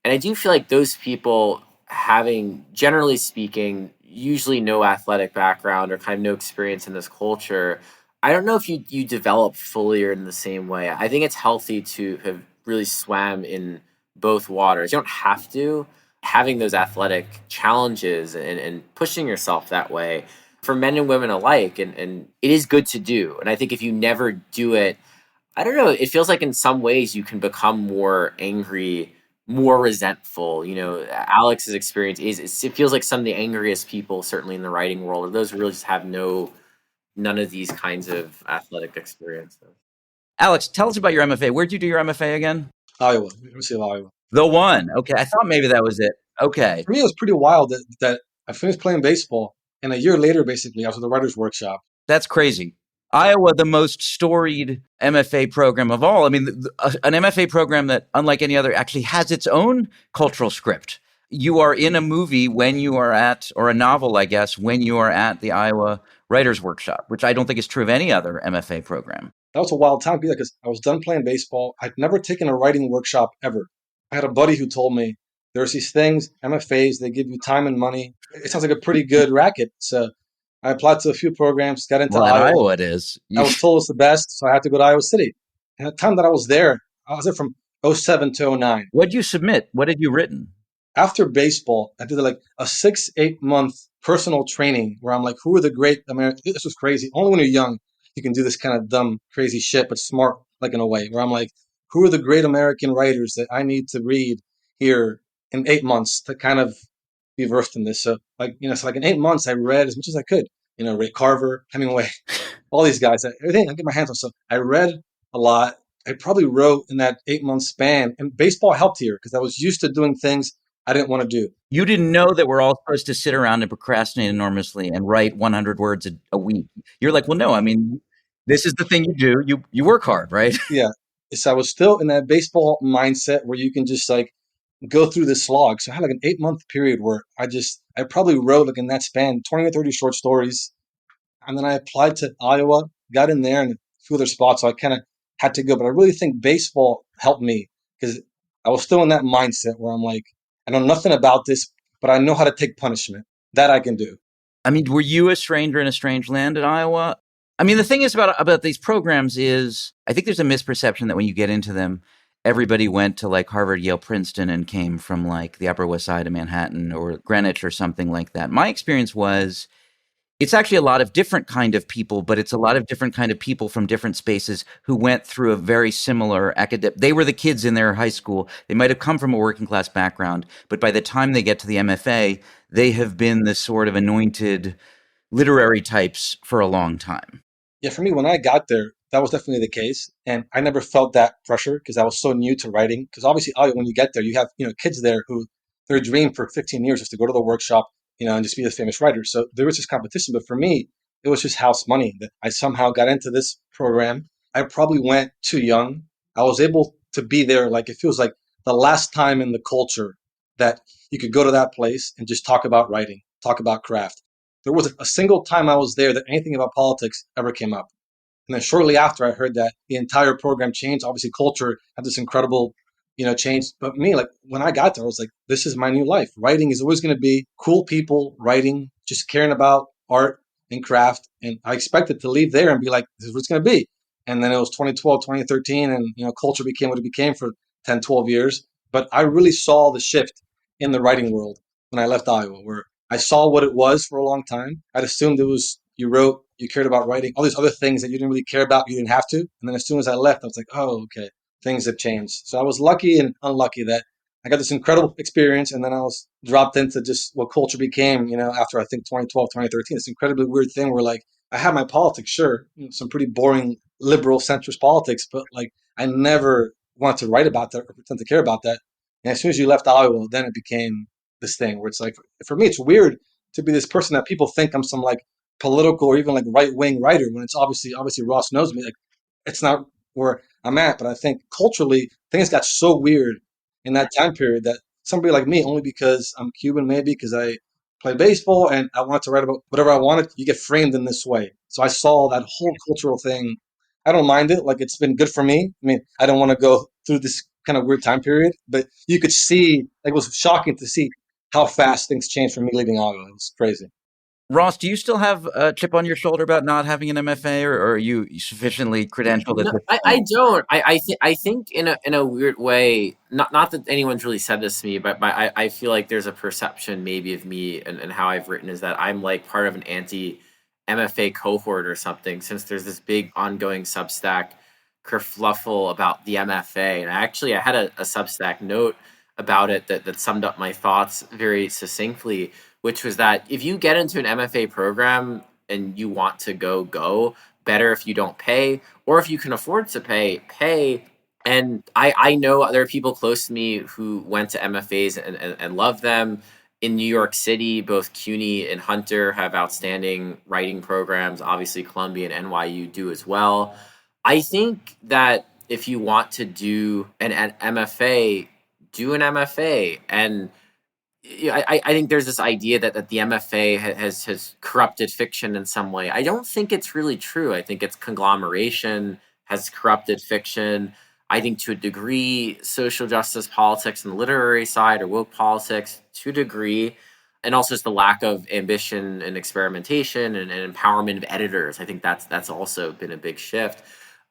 And I do feel like those people having, generally speaking, usually no athletic background or kind of no experience in this culture, I don't know if you develop fully or in the same way. I think it's healthy to have really swam in both waters. You don't have to. Having those athletic challenges and pushing yourself that way for men and women alike, and it is good to do. And I think if you never do it, I don't know, it feels like in some ways you can become more angry, more resentful. You know, Alex's experience it feels like some of the angriest people, certainly in the writing world, are those who really just have none of these kinds of athletic experiences. Alex, tell us about your MFA. Where'd you do your MFA again? Iowa, University of Iowa. The one. Okay. I thought maybe that was it. Okay. For me, it was pretty wild that I finished playing baseball, and a year later, basically, I was at the writer's workshop. That's crazy. Iowa, the most storied MFA program of all. I mean, an MFA program that, unlike any other, actually has its own cultural script. You are in a movie when you are at, or a novel, I guess, when you are at the Iowa Writers Workshop, which I don't think is true of any other MFA program. That was a wild time because I was done playing baseball. I'd never taken a writing workshop ever. I had a buddy who told me there's these things, MFAs, they give you time and money. It sounds like a pretty good racket. So I applied to a few programs, got into Well, at Iowa. Iowa it is. I was told it's the best, so I had to go to Iowa City. And the time that I was there from 07 to 09. What did you submit? What had you written? After baseball, I did like a 6-8 month personal training where I'm like, who are the great American? This was crazy. Only when you're young, you can do this kind of dumb, crazy shit, but smart, like in a way, where I'm like, who are the great American writers that I need to read here in 8 months to kind of be versed in this? So, like, you know, so like in 8 months, I read as much as I could. You know, Ray Carver, Hemingway, all these guys, everything I get my hands on. So I read a lot. I probably wrote in that 8 month span, and baseball helped here because I was used to doing things I didn't want to do. You didn't know that we're all supposed to sit around and procrastinate enormously and write 100 words a week. You're like, well, no, I mean, this is the thing you do. You work hard, right? Yeah. So I was still in that baseball mindset where you can just like go through the slog. So I had like an 8 month period where I probably wrote like in that span 20 or 30 short stories. And then I applied to Iowa, got in there and a few other spots. So I kind of had to go. But I really think baseball helped me because I was still in that mindset where I'm like, I know nothing about this, but I know how to take punishment. That I can do. I mean, were you a stranger in a strange land at Iowa? I mean, the thing is about these programs is I think there's a misperception that when you get into them, everybody went to like Harvard, Yale, Princeton and came from like the Upper West Side of Manhattan or Greenwich or something like that. My experience was it's actually a lot of different kind of people, but it's a lot of different kind of people from different spaces who went through a very similar academic. They were the kids in their high school. They might have come from a working class background, but by the time they get to the MFA, they have been this sort of anointed literary types for a long time. Yeah, for me, when I got there, that was definitely the case, and I never felt that pressure because I was so new to writing. Because obviously, when you get there, you have kids there who their dream for 15 years is to go to the workshop, and just be a famous writer. So there was this competition, but for me, it was just house money that I somehow got into this program. I probably went too young. I was able to be there, like it feels like the last time in the culture that you could go to that place and just talk about writing, talk about craft. There wasn't a single time I was there that anything about politics ever came up. And then shortly after, I heard that the entire program changed. Obviously, culture had this incredible, change. But me, like when I got there, I was like, this is my new life. Writing is always going to be cool people writing, just caring about art and craft. And I expected to leave there and be like, this is what it's going to be. And then it was 2012, 2013, and culture became what it became for 10, 12 years. But I really saw the shift in the writing world when I left Iowa, where I saw what it was for a long time. I'd assumed it was you wrote, you cared about writing, all these other things that you didn't really care about, you didn't have to. And then as soon as I left, I was like, oh, okay, things have changed. So I was lucky and unlucky that I got this incredible experience, and then I was dropped into just what culture became, after I think 2012, 2013. It's an incredibly weird thing where like I had my politics, sure, some pretty boring liberal centrist politics, but like I never wanted to write about that or pretend to care about that. And as soon as you left Iowa, then it became this thing where it's like, for me, it's weird to be this person that people think I'm some like political or even like right wing writer when it's obviously Ross knows me. Like it's not where I'm at, but I think culturally things got so weird in that time period that somebody like me, only because I'm Cuban, maybe because I play baseball and I wanted to write about whatever I wanted, you get framed in this way. So I saw that whole cultural thing. I don't mind it. Like it's been good for me. I mean, I don't want to go through this kind of weird time period, but you could see, like, it was shocking to see how fast things changed for me leaving Iowa. It was crazy. Ross, do you still have a chip on your shoulder about not having an MFA, or are you sufficiently credentialed at No, this I point? don't. I think in a weird way, not that anyone's really said this to me, but I feel like there's a perception maybe of me and how I've written is that I'm like part of an anti MFA cohort or something, since there's this big ongoing Substack kerfluffle about the MFA. And I had a Substack note about it that summed up my thoughts very succinctly, which was that if you get into an MFA program and you want to go, better if you don't pay, or if you can afford to pay. And I know there are people close to me who went to MFAs and love them. In New York City, both CUNY and Hunter have outstanding writing programs. Obviously, Columbia and NYU do as well. I think that if you want to do an MFA, do an MFA. And yeah, I think there's this idea that the MFA has corrupted fiction in some way. I don't think it's really true. I think its conglomeration has corrupted fiction. I think to a degree, social justice politics and the literary side, or woke politics to a degree, and also just the lack of ambition and experimentation and empowerment of editors. I think that's also been a big shift.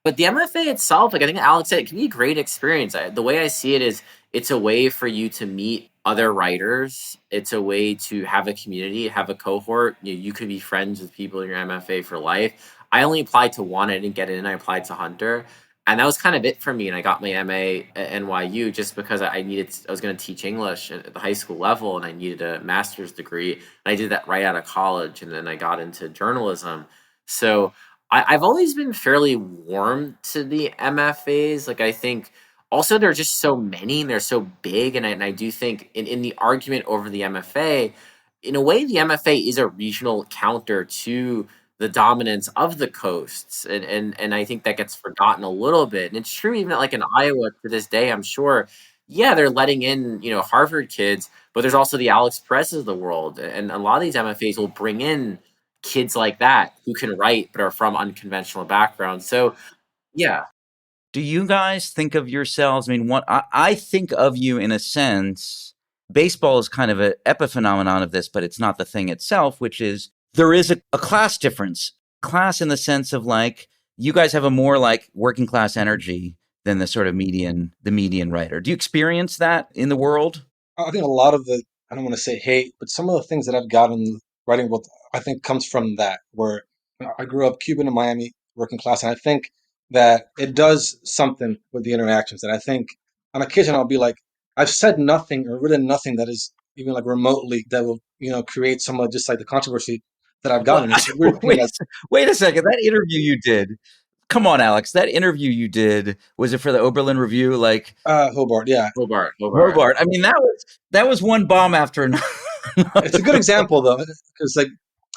But the MFA itself, like I think Alex said, it can be a great experience. The way I see it is it's a way for you to meet other writers. It's a way to have a community, have a cohort. You could be friends with people in your MFA for life. I only applied to one. I didn't get in. I applied to Hunter. And that was kind of it for me. And I got my MA at NYU just because I was going to teach English at the high school level and I needed a master's degree. And I did that right out of college. And then I got into journalism. So I've always been fairly warm to the MFAs. Like I think also there are just so many and they're so big. And I do think in the argument over the MFA, in a way, the MFA is a regional counter to the dominance of the coasts. And I think that gets forgotten a little bit. And it's true, even like in Iowa to this day, I'm sure, yeah, they're letting in, Harvard kids, but there's also the Alex Perez's of the world. And a lot of these MFAs will bring in kids like that who can write but are from unconventional backgrounds. So, yeah. Do you guys think of yourselves? I mean, I think of you in a sense. Baseball is kind of an epiphenomenon of this, but it's not the thing itself, which is there is a class difference class in the sense of like, you guys have a more like working class energy than the sort of the median writer. Do you experience that in the world? I think a lot of the, I don't want to say hate, but some of the things that I've gotten writing about, I think comes from that, where I grew up Cuban in Miami, working class, and I think that it does something with the interactions that I think on occasion I'll be like, I've said nothing or written nothing that is even like remotely that will, create some of just like the controversy that I've Well, gotten. It's a weird thing. wait a second. That interview you did. Come on, Alex. That interview you did, was it for the Oberlin Review? Like Hobart, yeah. Hobart. I mean, that was one bomb after another. It's a good example though, because like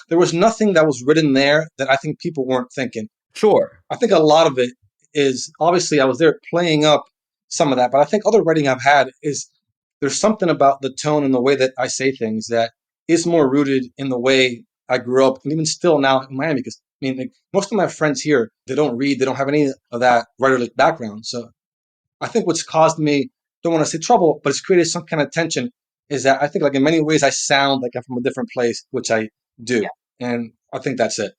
there was nothing that was written there that I think people weren't thinking. Sure. I think a lot of it is obviously I was there playing up some of that, but I think other writing I've had is there's something about the tone and the way that I say things that is more rooted in the way I grew up, and even still now in Miami. Because I mean, like, most of my friends here, they don't read, they don't have any of that writerly background. So I think what's caused me, don't want to say trouble, but it's created some kind of tension. Is that I think like in many ways I sound like I'm from a different place, which I do, and I think that's it.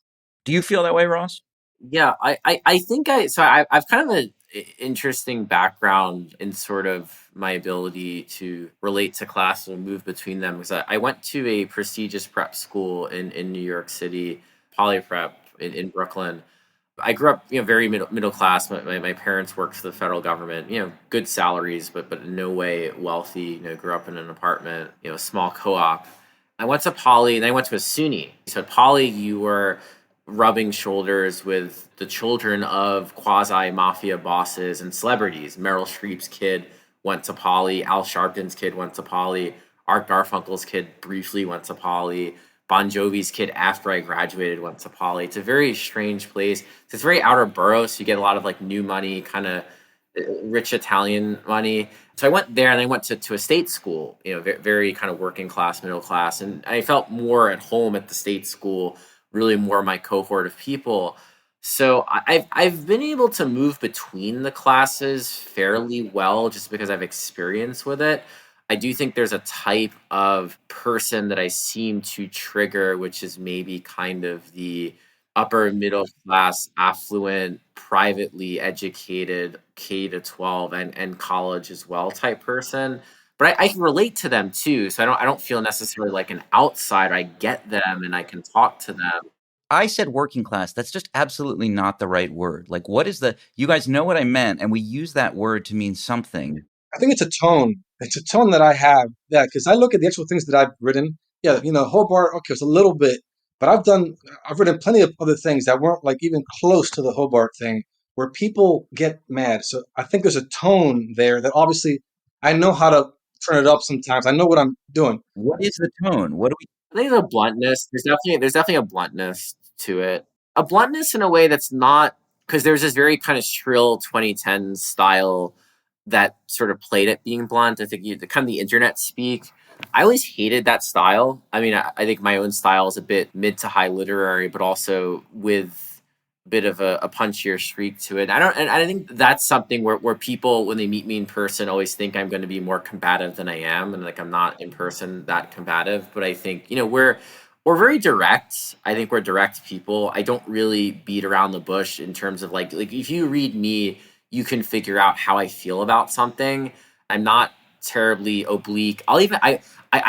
Do you feel that way, Ross? Yeah, I think I've kind of an interesting background in sort of my ability to relate to class and move between them, because I went to a prestigious prep school in New York City, Poly Prep in Brooklyn. I grew up, very middle class. My parents worked for the federal government, good salaries, but in no way wealthy. Grew up in an apartment, a small co-op. I went to Poly and I went to a SUNY. So at Poly, you were rubbing shoulders with the children of quasi mafia bosses and celebrities. Meryl Streep's kid went to Poly. Al Sharpton's kid went to Poly. Art Garfunkel's kid briefly went to Poly. Bon Jovi's kid, after I graduated, went to Poly. It's a very strange place. It's very outer borough, so you get a lot of like new money, kind of rich Italian money. So I went there, and I went to a state school, very, very kind of working class, middle class. And I felt more at home at the state school, really more my cohort of people. So I've been able to move between the classes fairly well, just because I've experience with it. I do think there's a type of person that I seem to trigger, which is maybe kind of the upper middle class, affluent, privately educated, K to 12 and college as well type person. But I can relate to them too. So I don't feel necessarily like an outsider. I get them and I can talk to them. I said working class. That's just absolutely not the right word. Like, what is you guys know what I meant, and we use that word to mean something. I think it's a tone. It's a tone that I have. Yeah, because I look at the actual things that I've written. Yeah, Hobart. Okay, it's a little bit, but I've written plenty of other things that weren't like even close to the Hobart thing, where people get mad. So I think there's a tone there that obviously I know how to turn it up. Sometimes I know what I'm doing. What is the tone? What do we? I think there's a bluntness. There's definitely a bluntness to it. A bluntness in a way that's not, because there's this very kind of shrill 2010s style that sort of played at being blunt. I think the kind of the internet speak. I always hated that style. I mean, I think my own style is a bit mid to high literary, but also with a bit of a punchier streak to it. And I think that's something where people, when they meet me in person, always think I'm going to be more combative than I am, and like I'm not in person that combative. But I think we're very direct. I think we're direct people. I don't really beat around the bush in terms of like if you read me, you can figure out how I feel about something. I'm not terribly oblique. I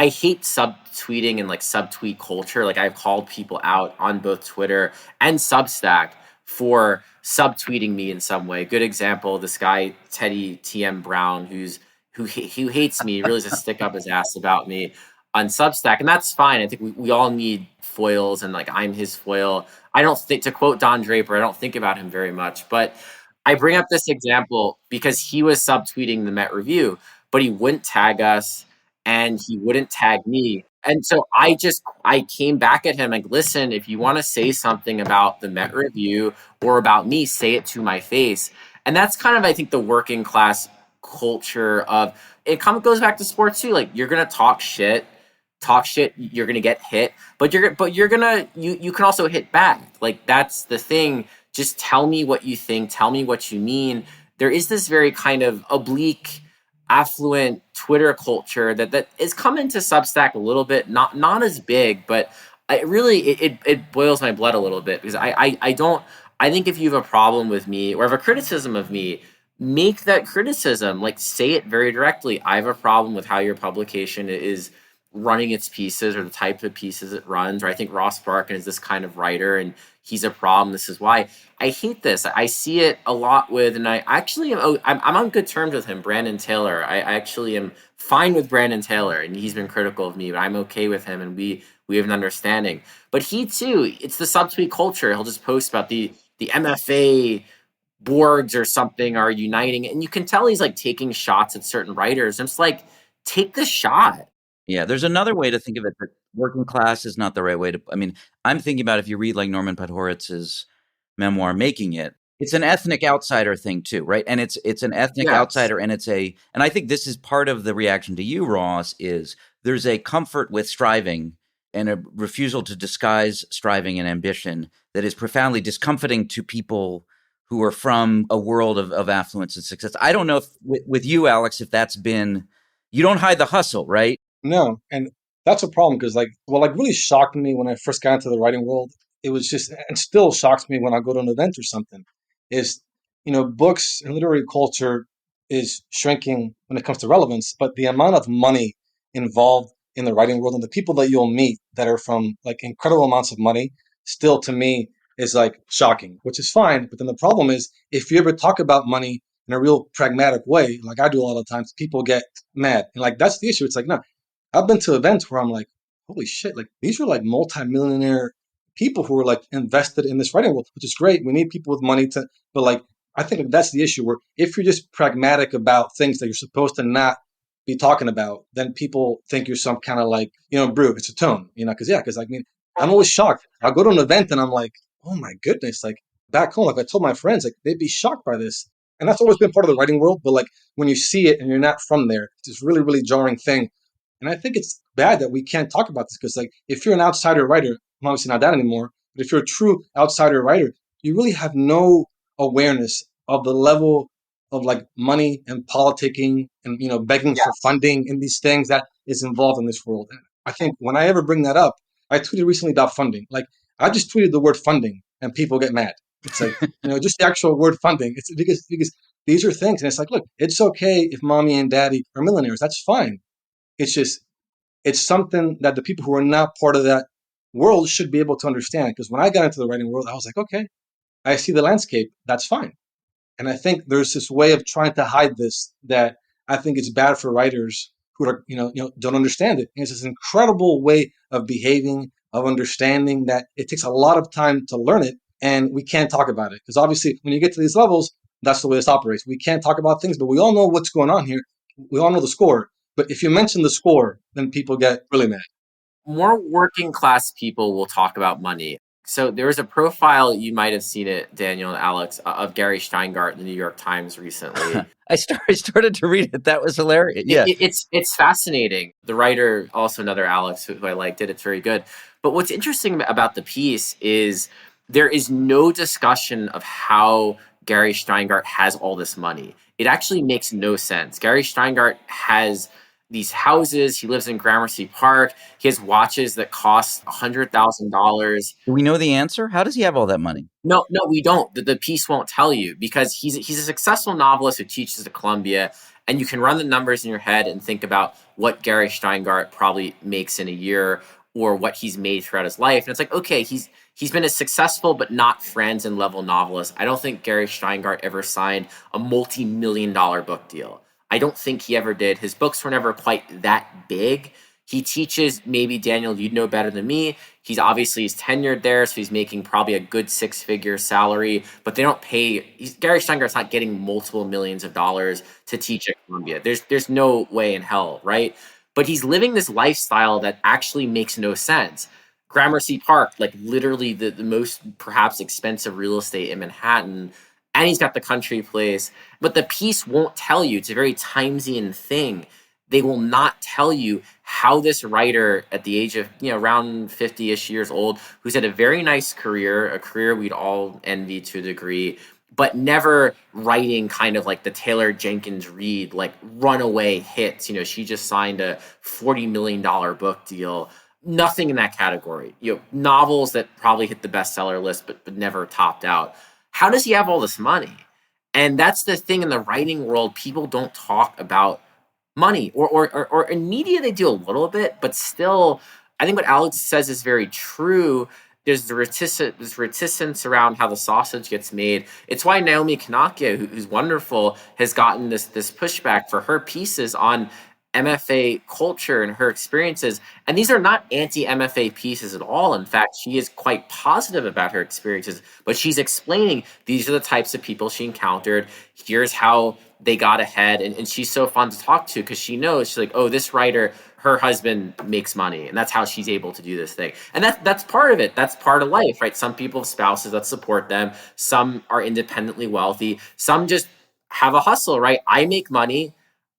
hate subtweeting and like subtweet culture. Like I've called people out on both Twitter and Substack for subtweeting me in some way. Good example, this guy Teddy TM Brown, who hates me, really just stick up his ass about me on Substack, and that's fine. I think we all need foils, and like I'm his foil. I don't think, to quote Don Draper, I don't think about him very much, but I bring up this example because he was subtweeting the Met Review, but he wouldn't tag us and he wouldn't tag me. And so I came back at him like, listen, if you want to say something about the Met Review or about me, say it to my face. And that's kind of, I think, the working class culture of it. Goes back to sports too. Like you're gonna talk shit, you're gonna get hit, but you can also hit back. Like that's the thing. Just tell me what you think, tell me what you mean. There is this very kind of oblique, affluent Twitter culture that is coming to Substack a little bit, not as big, but it boils my blood a little bit, because I don't, I think if you have a problem with me or have a criticism of me, make that criticism, like say it very directly. I have a problem with how your publication is running its pieces, or the type of pieces it runs, or I think Ross Barkan is this kind of writer and he's a problem. This is why I hate this. I see it a lot with, and I actually am, I'm on good terms with him, Brandon Taylor. I actually am fine with Brandon Taylor, and he's been critical of me, but I'm okay with him, and we have an understanding. But he too, it's the subtweet culture. He'll just post about the MFA boards or something are uniting, and you can tell he's like taking shots at certain writers. And it's like, take the shot. Yeah, there's another way to think of it, that working class is not the right way to, I mean, I'm thinking about, if you read like Norman Podhoritz's memoir, Making It, it's an ethnic outsider thing too, right? And it's an ethnic outsider, and and I think this is part of the reaction to you, Ross, is there's a comfort with striving and a refusal to disguise striving and ambition that is profoundly discomforting to people who are from a world of affluence and success. I don't know if with you, Alex, if that's been, you don't hide the hustle, right? No, and that's a problem because what really shocked me when I first got into the writing world, it was just, and still shocks me when I go to an event or something, is books and literary culture is shrinking when it comes to relevance, but the amount of money involved in the writing world and the people that you'll meet that are from like incredible amounts of money, still to me is like shocking, which is fine. But then the problem is, if you ever talk about money in a real pragmatic way, like I do a lot of times, people get mad, and like that's the issue. It's like, no, I've been to events where I'm like, holy shit, like these are like multimillionaire people who are like invested in this writing world, which is great. We need people with money to, but like, I think that's the issue, where if you're just pragmatic about things that you're supposed to not be talking about, then people think you're some kind of like, brew. It's a tone, because I mean, I'm always shocked. I'll go to an event and I'm like, oh my goodness, like back home, like I told my friends, like they'd be shocked by this. And that's always been part of the writing world. But like when you see it and you're not from there, it's this really, really jarring thing. And I think it's bad that we can't talk about this because, like, if you're an outsider writer, I'm obviously not that anymore, but if you're a true outsider writer, you really have no awareness of the level of like money and politicking and, begging for funding and these things that is involved in this world. And I think when I ever bring that up, I tweeted recently about funding. Like, I just tweeted the word funding and people get mad. It's like, just the actual word funding. It's because these are things. And it's like, look, it's okay if mommy and daddy are millionaires. That's fine. It's just, it's something that the people who are not part of that world should be able to understand. Because when I got into the writing world, I was like, okay, I see the landscape. That's fine. And I think there's this way of trying to hide this that I think it's bad for writers who are, don't understand it. And it's this incredible way of behaving, of understanding that it takes a lot of time to learn it, and we can't talk about it. Because obviously, when you get to these levels, that's the way this operates. We can't talk about things, but we all know what's going on here. We all know the score. But if you mention the score, then people get really mad. More working class people will talk about money. So there was a profile, you might have seen it, Daniel and Alex, of Gary Steingart in the New York Times recently. I started to read it. That was hilarious. Yeah, it's fascinating. The writer, also another Alex who I like, did it very good. But what's interesting about the piece is there is no discussion of how Gary Steingart has all this money. It actually makes no sense. Gary Steingart has these houses. He lives in Gramercy Park. He has watches that cost $100,000. Do we know the answer? How does he have all that money? No, we don't. The piece won't tell you, because he's a successful novelist who teaches at Columbia, and you can run the numbers in your head and think about what Gary Steingart probably makes in a year, or what he's made throughout his life. And it's like, okay, he's been a successful but not Franzen level novelist. I don't think Gary Steingart ever signed a multi-million-dollar book deal. I don't think he ever did. His books were never quite that big. He teaches, maybe Daniel, you'd know better than me. He's tenured there, so he's making probably a good six-figure salary, but they don't pay. Gary Steingart's not getting multiple millions of dollars to teach at Columbia. There's no way in hell, right? But he's living this lifestyle that actually makes no sense. Gramercy Park, like literally the most perhaps expensive real estate in Manhattan, and he's got the country place. But the piece won't tell you. It's a very Timesian thing. They will not tell you how this writer at the age of, around 50-ish years old, who's had a very nice career, a career we'd all envy to a degree, but never writing kind of like the Taylor Jenkins Reid, like runaway hits. She just signed a $40 million book deal. nothing in that category. Novels that probably hit the bestseller list but never topped out. How does he have all this money? And that's the thing in the writing world. People don't talk about money, or in media they do a little bit, but still, I think what Alex says is very true. There's there's reticence around how the sausage gets made. It's why Naomi Kanakia, who's wonderful, has gotten this pushback for her pieces on MFA culture and her experiences. And these are not anti-MFA pieces at all. In fact, she is quite positive about her experiences, but she's explaining these are the types of people she encountered. Here's how they got ahead. And she's so fun to talk to because she knows, she's like, oh, this writer, her husband makes money, and that's how she's able to do this thing. And that's part of it. That's part of life, right? Some people have spouses that support them. Some are independently wealthy. Some just have a hustle, right? I make money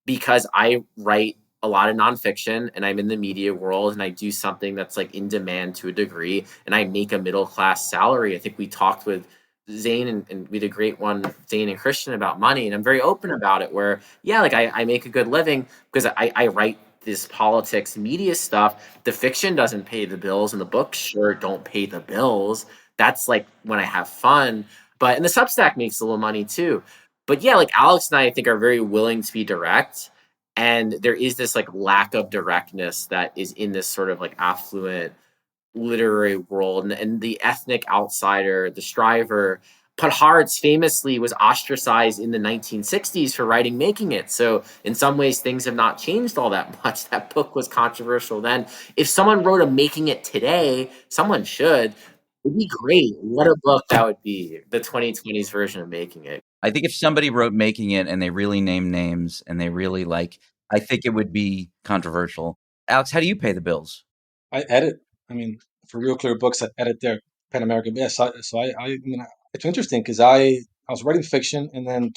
because I write a lot of nonfiction and I'm in the media world and I do something that's like in demand to a degree and I make a middle class salary. I think we talked with Zane and we did a great one, Zane and Christian, about money. And I'm very open about it where, yeah, like I make a good living because I write this politics media stuff. The fiction doesn't pay the bills and the books sure don't pay the bills. That's like when I have fun. And the Substack makes a little money too. But yeah, like Alex and I think are very willing to be direct. And there is this like lack of directness that is in this sort of like affluent literary world. And the ethnic outsider, the striver, Podhartz famously was ostracized in the 1960s for writing Making It. So in some ways, things have not changed all that much. That book was controversial then. If someone wrote a Making It today, someone should. It'd be great. What a book that would be, the 2020s version of Making It. I think if somebody wrote Making It and they really named names and they really I think it would be controversial. Alex, how do you pay the bills? I edit. I mean, for Real Clear Books, I edit their Pan American. Yeah, so I mean, it's interesting because I was writing fiction, and then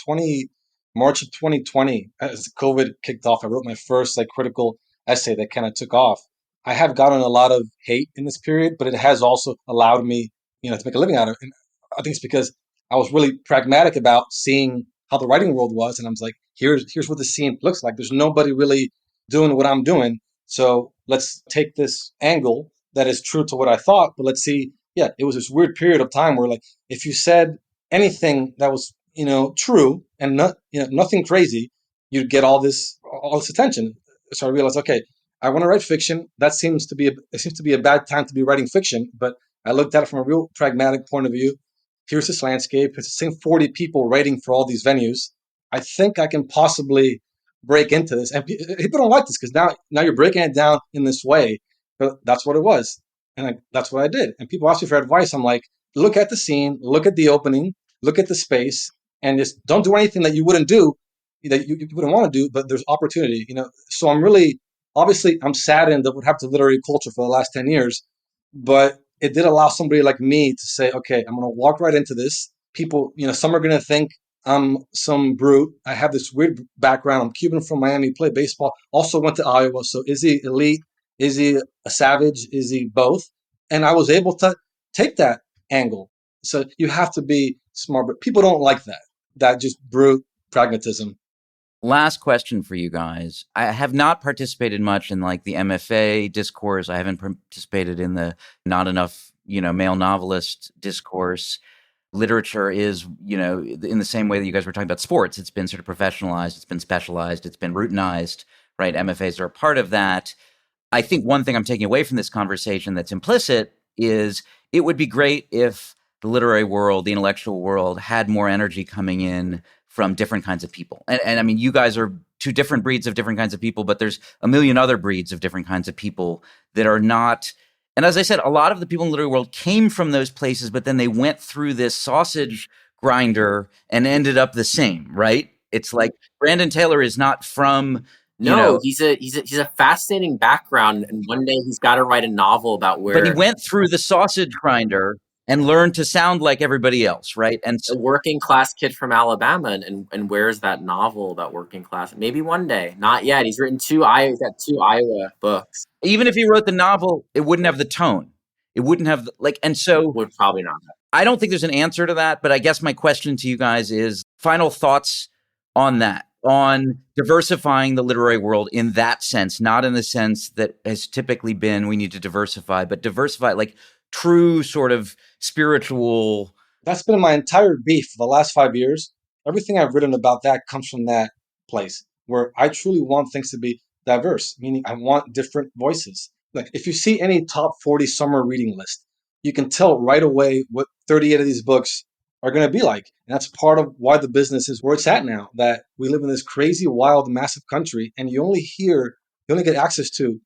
March of 2020, as COVID kicked off, I wrote my first like critical essay that kind of took off. I have gotten a lot of hate in this period, but it has also allowed me, to make a living out of it. And I think it's because I was really pragmatic about seeing how the writing world was, and I was like, here's what the scene looks like. There's nobody really doing what I'm doing. So let's take this angle that is true to what I thought, but let's see. Yeah, it was this weird period of time where, like, if you said anything that was, true and not, nothing crazy, you'd get all this attention. So I realized, okay, I want to write fiction. It seems to be a bad time to be writing fiction, but I looked at it from a real pragmatic point of view. Here's this landscape. It's the same 40 people writing for all these venues. I think I can possibly break into this, and people don't like this because now you're breaking it down in this way, but that's what it was, and that's what I did. And people ask me for advice. I'm like, look at the scene, look at the opening, look at the space, and just don't do anything that you wouldn't do, that you wouldn't want to do, but there's opportunity. So I'm really, obviously, I'm saddened of what happened to literary culture for the last 10 years, but it did allow somebody like me to say, okay, I'm going to walk right into this. People, some are going to think I'm some brute. I have this weird background. I'm Cuban from Miami, played baseball, also went to Iowa. So is he elite? Is he a savage? Is he both? And I was able to take that angle. So you have to be smart, but people don't like that just brute pragmatism. Last question for you guys. I have not participated much in like the MFA discourse. I haven't participated in the not enough, male novelist discourse. Literature is, in the same way that you guys were talking about sports, it's been sort of professionalized, it's been specialized, it's been routinized, right? MFAs are a part of that. I think one thing I'm taking away from this conversation that's implicit is it would be great if the literary world, the intellectual world had more energy coming in from different kinds of people. And I mean, you guys are two different breeds of different kinds of people, but there's a million other breeds of different kinds of people that are not. And as I said, a lot of the people in the literary world came from those places, but then they went through this sausage grinder and ended up the same, right? It's like Brandon Taylor is not from. No, he's a fascinating background, and one day he's got to write a novel about where. But he went through the sausage grinder and learned to sound like everybody else, right? And a working class kid from Alabama, and where's that novel about working class? Maybe one day, not yet. He's got two Iowa books. Even if he wrote the novel, it wouldn't have the tone. It wouldn't have and so would probably not have. I don't think there's an answer to that, but I guess my question to you guys is final thoughts on that. on diversifying the literary world in that sense, not in the sense that has typically been we need to diversify, but diversify like true sort of spiritual. That's been my entire beef for the last 5 years. Everything I've written about that comes from that place where I truly want things to be diverse, meaning I want different voices. Like if you see any top 40 summer reading list, you can tell right away what 38 of these books are going to be like. And that's part of why the business is where it's at now, that we live in this crazy, wild, massive country, and you only get access to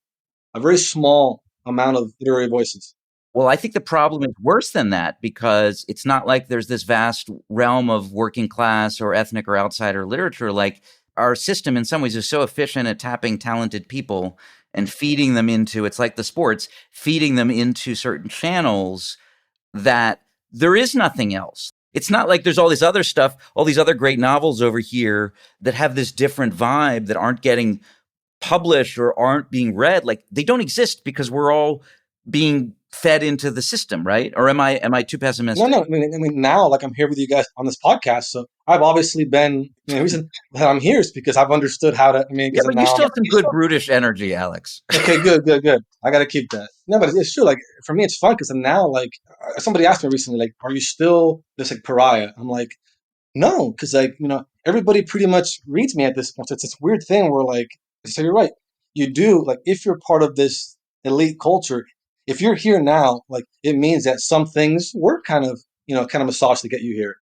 a very small amount of literary voices. Well, I think the problem is worse than that because it's not like there's this vast realm of working class or ethnic or outsider literature. Like our system in some ways is so efficient at tapping talented people and feeding them into, it's like the sports, feeding them into certain channels that there is nothing else. It's not like there's all this other stuff, all these other great novels over here that have this different vibe that aren't getting published or aren't being read. Like they don't exist because we're all being fed into the system, right? Or am I too pessimistic? No. I mean, now, like I'm here with you guys on this podcast, so I've obviously been. The reason that I'm here is because I've understood how to. Yeah, Because but you now. still have some good brutish energy, Alex. Okay, good. I got to keep that. No, but it's true. Like for me, it's fun because now, like somebody asked me recently, like, "Are you still this like pariah?" I'm like, no, because everybody pretty much reads me at this point. So it's this weird thing where like, so you're right. You do like if you're part of this elite culture, if you're here now, like it means that some things were kind of massaged to get you here.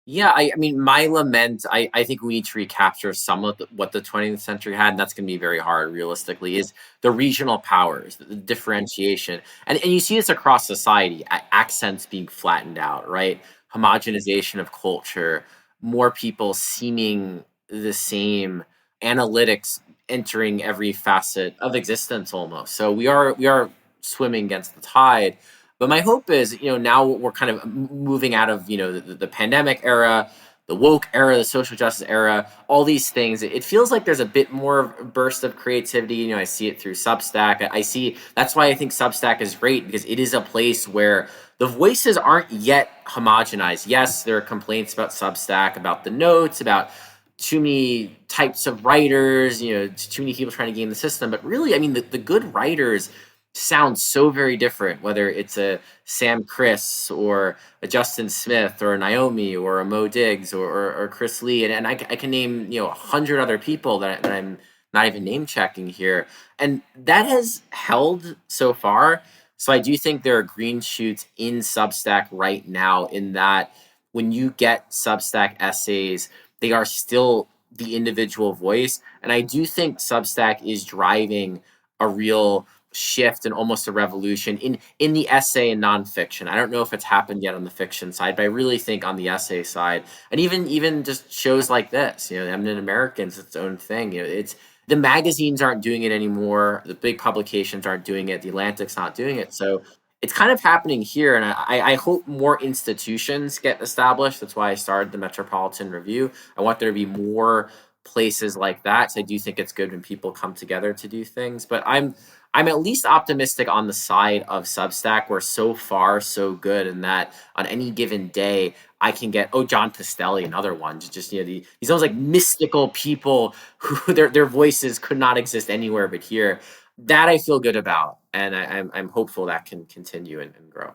Yeah, I mean, my lament, I think we need to recapture some of what the 20th century had, and that's going to be very hard, realistically, is the regional powers, the differentiation. And you see this across society, accents being flattened out, right? Homogenization of culture, more people seeming the same, analytics entering every facet of existence almost. So we are swimming against the tide. But my hope is, now we're kind of moving out of, the pandemic era, the woke era, the social justice era, all these things. It feels like there's a bit more burst of creativity. I see it through Substack. I see that's why I think Substack is great because it is a place where the voices aren't yet homogenized. Yes, there are complaints about Substack, about the notes, about too many types of writers, too many people trying to game the system. But really, I mean, the good writers sound so very different, whether it's a Sam Chris or a Justin Smith or a Naomi or a Mo Diggs or Chris Lee. And I can name, 100 other people that I'm not even name checking here. And that has held so far. So I do think there are green shoots in Substack right now in that when you get Substack essays, they are still the individual voice. And I do think Substack is driving a real shift and almost a revolution in the essay and nonfiction. I don't know if it's happened yet on the fiction side, but I really think on the essay side, and even just shows like this, Eminent Americans, its own thing. It's the magazines aren't doing it anymore. The big publications aren't doing it. The Atlantic's not doing it. So it's kind of happening here, and I hope more institutions get established. That's why I started the Metropolitan Review. I want there to be more places like that. So I do think it's good when people come together to do things. But I'm at least optimistic on the side of Substack, where so far so good, and that on any given day I can get John Pastelli, another one, just these almost like mystical people who their voices could not exist anywhere but here. That I feel good about, and I'm hopeful that can continue and grow.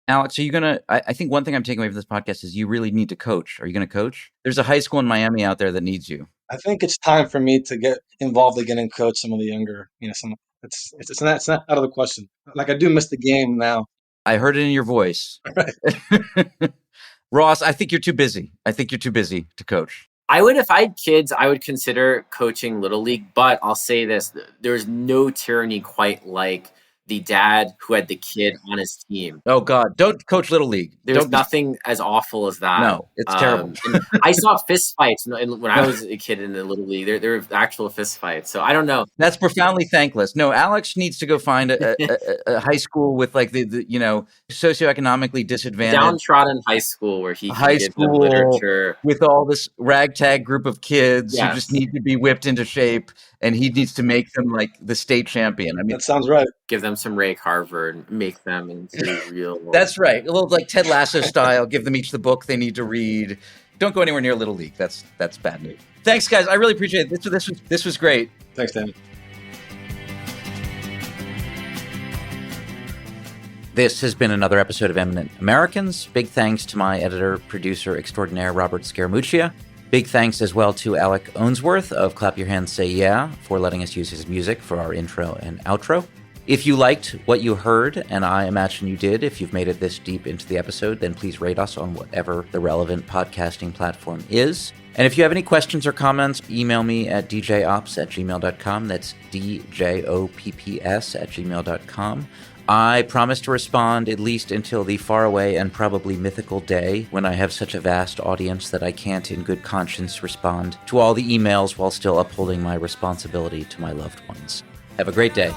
Alex, are you going to, I think one thing I'm taking away from this podcast is you really need to coach. Are you going to coach? There's a high school in Miami out there that needs you. I think it's time for me to get involved again and coach some of the younger, it's not out of the question. Like I do miss the game now. I heard it in your voice. Ross, I think you're too busy. I think you're too busy to coach. I would, if I had kids, I would consider coaching Little League, but I'll say this, there's no tyranny quite like the dad who had the kid on his team. Oh God, don't coach Little League. There's nothing as awful as that. No, it's terrible. I saw fist fights when I was a kid in the Little League. There were actual fist fights. So I don't know. That's profoundly thankless. No, Alex needs to go find a high school with like the socioeconomically disadvantaged downtrodden high school where he can give them literature with all this ragtag group of kids Yes. who just need to be whipped into shape, and he needs to make them like the state champion. I mean, That sounds right. give them some Ray Carver, make them into real. That's right. A little like Ted Lasso style. Give them each the book they need to read. Don't go anywhere near Little League. That's bad news. Thanks, guys. I really appreciate it. This was great. Thanks, Danny. This has been another episode of Eminent Americans. Big thanks to my editor, producer extraordinaire, Robert Scaramuccia. Big thanks as well to Alec Ownsworth of Clap Your Hands, Say Yeah for letting us use his music for our intro and outro. If you liked what you heard, and I imagine you did if you've made it this deep into the episode, then please rate us on whatever the relevant podcasting platform is. And if you have any questions or comments, email me at djops@gmail.com. That's djopps@gmail.com. I promise to respond at least until the faraway and probably mythical day when I have such a vast audience that I can't in good conscience respond to all the emails while still upholding my responsibility to my loved ones. Have a great day.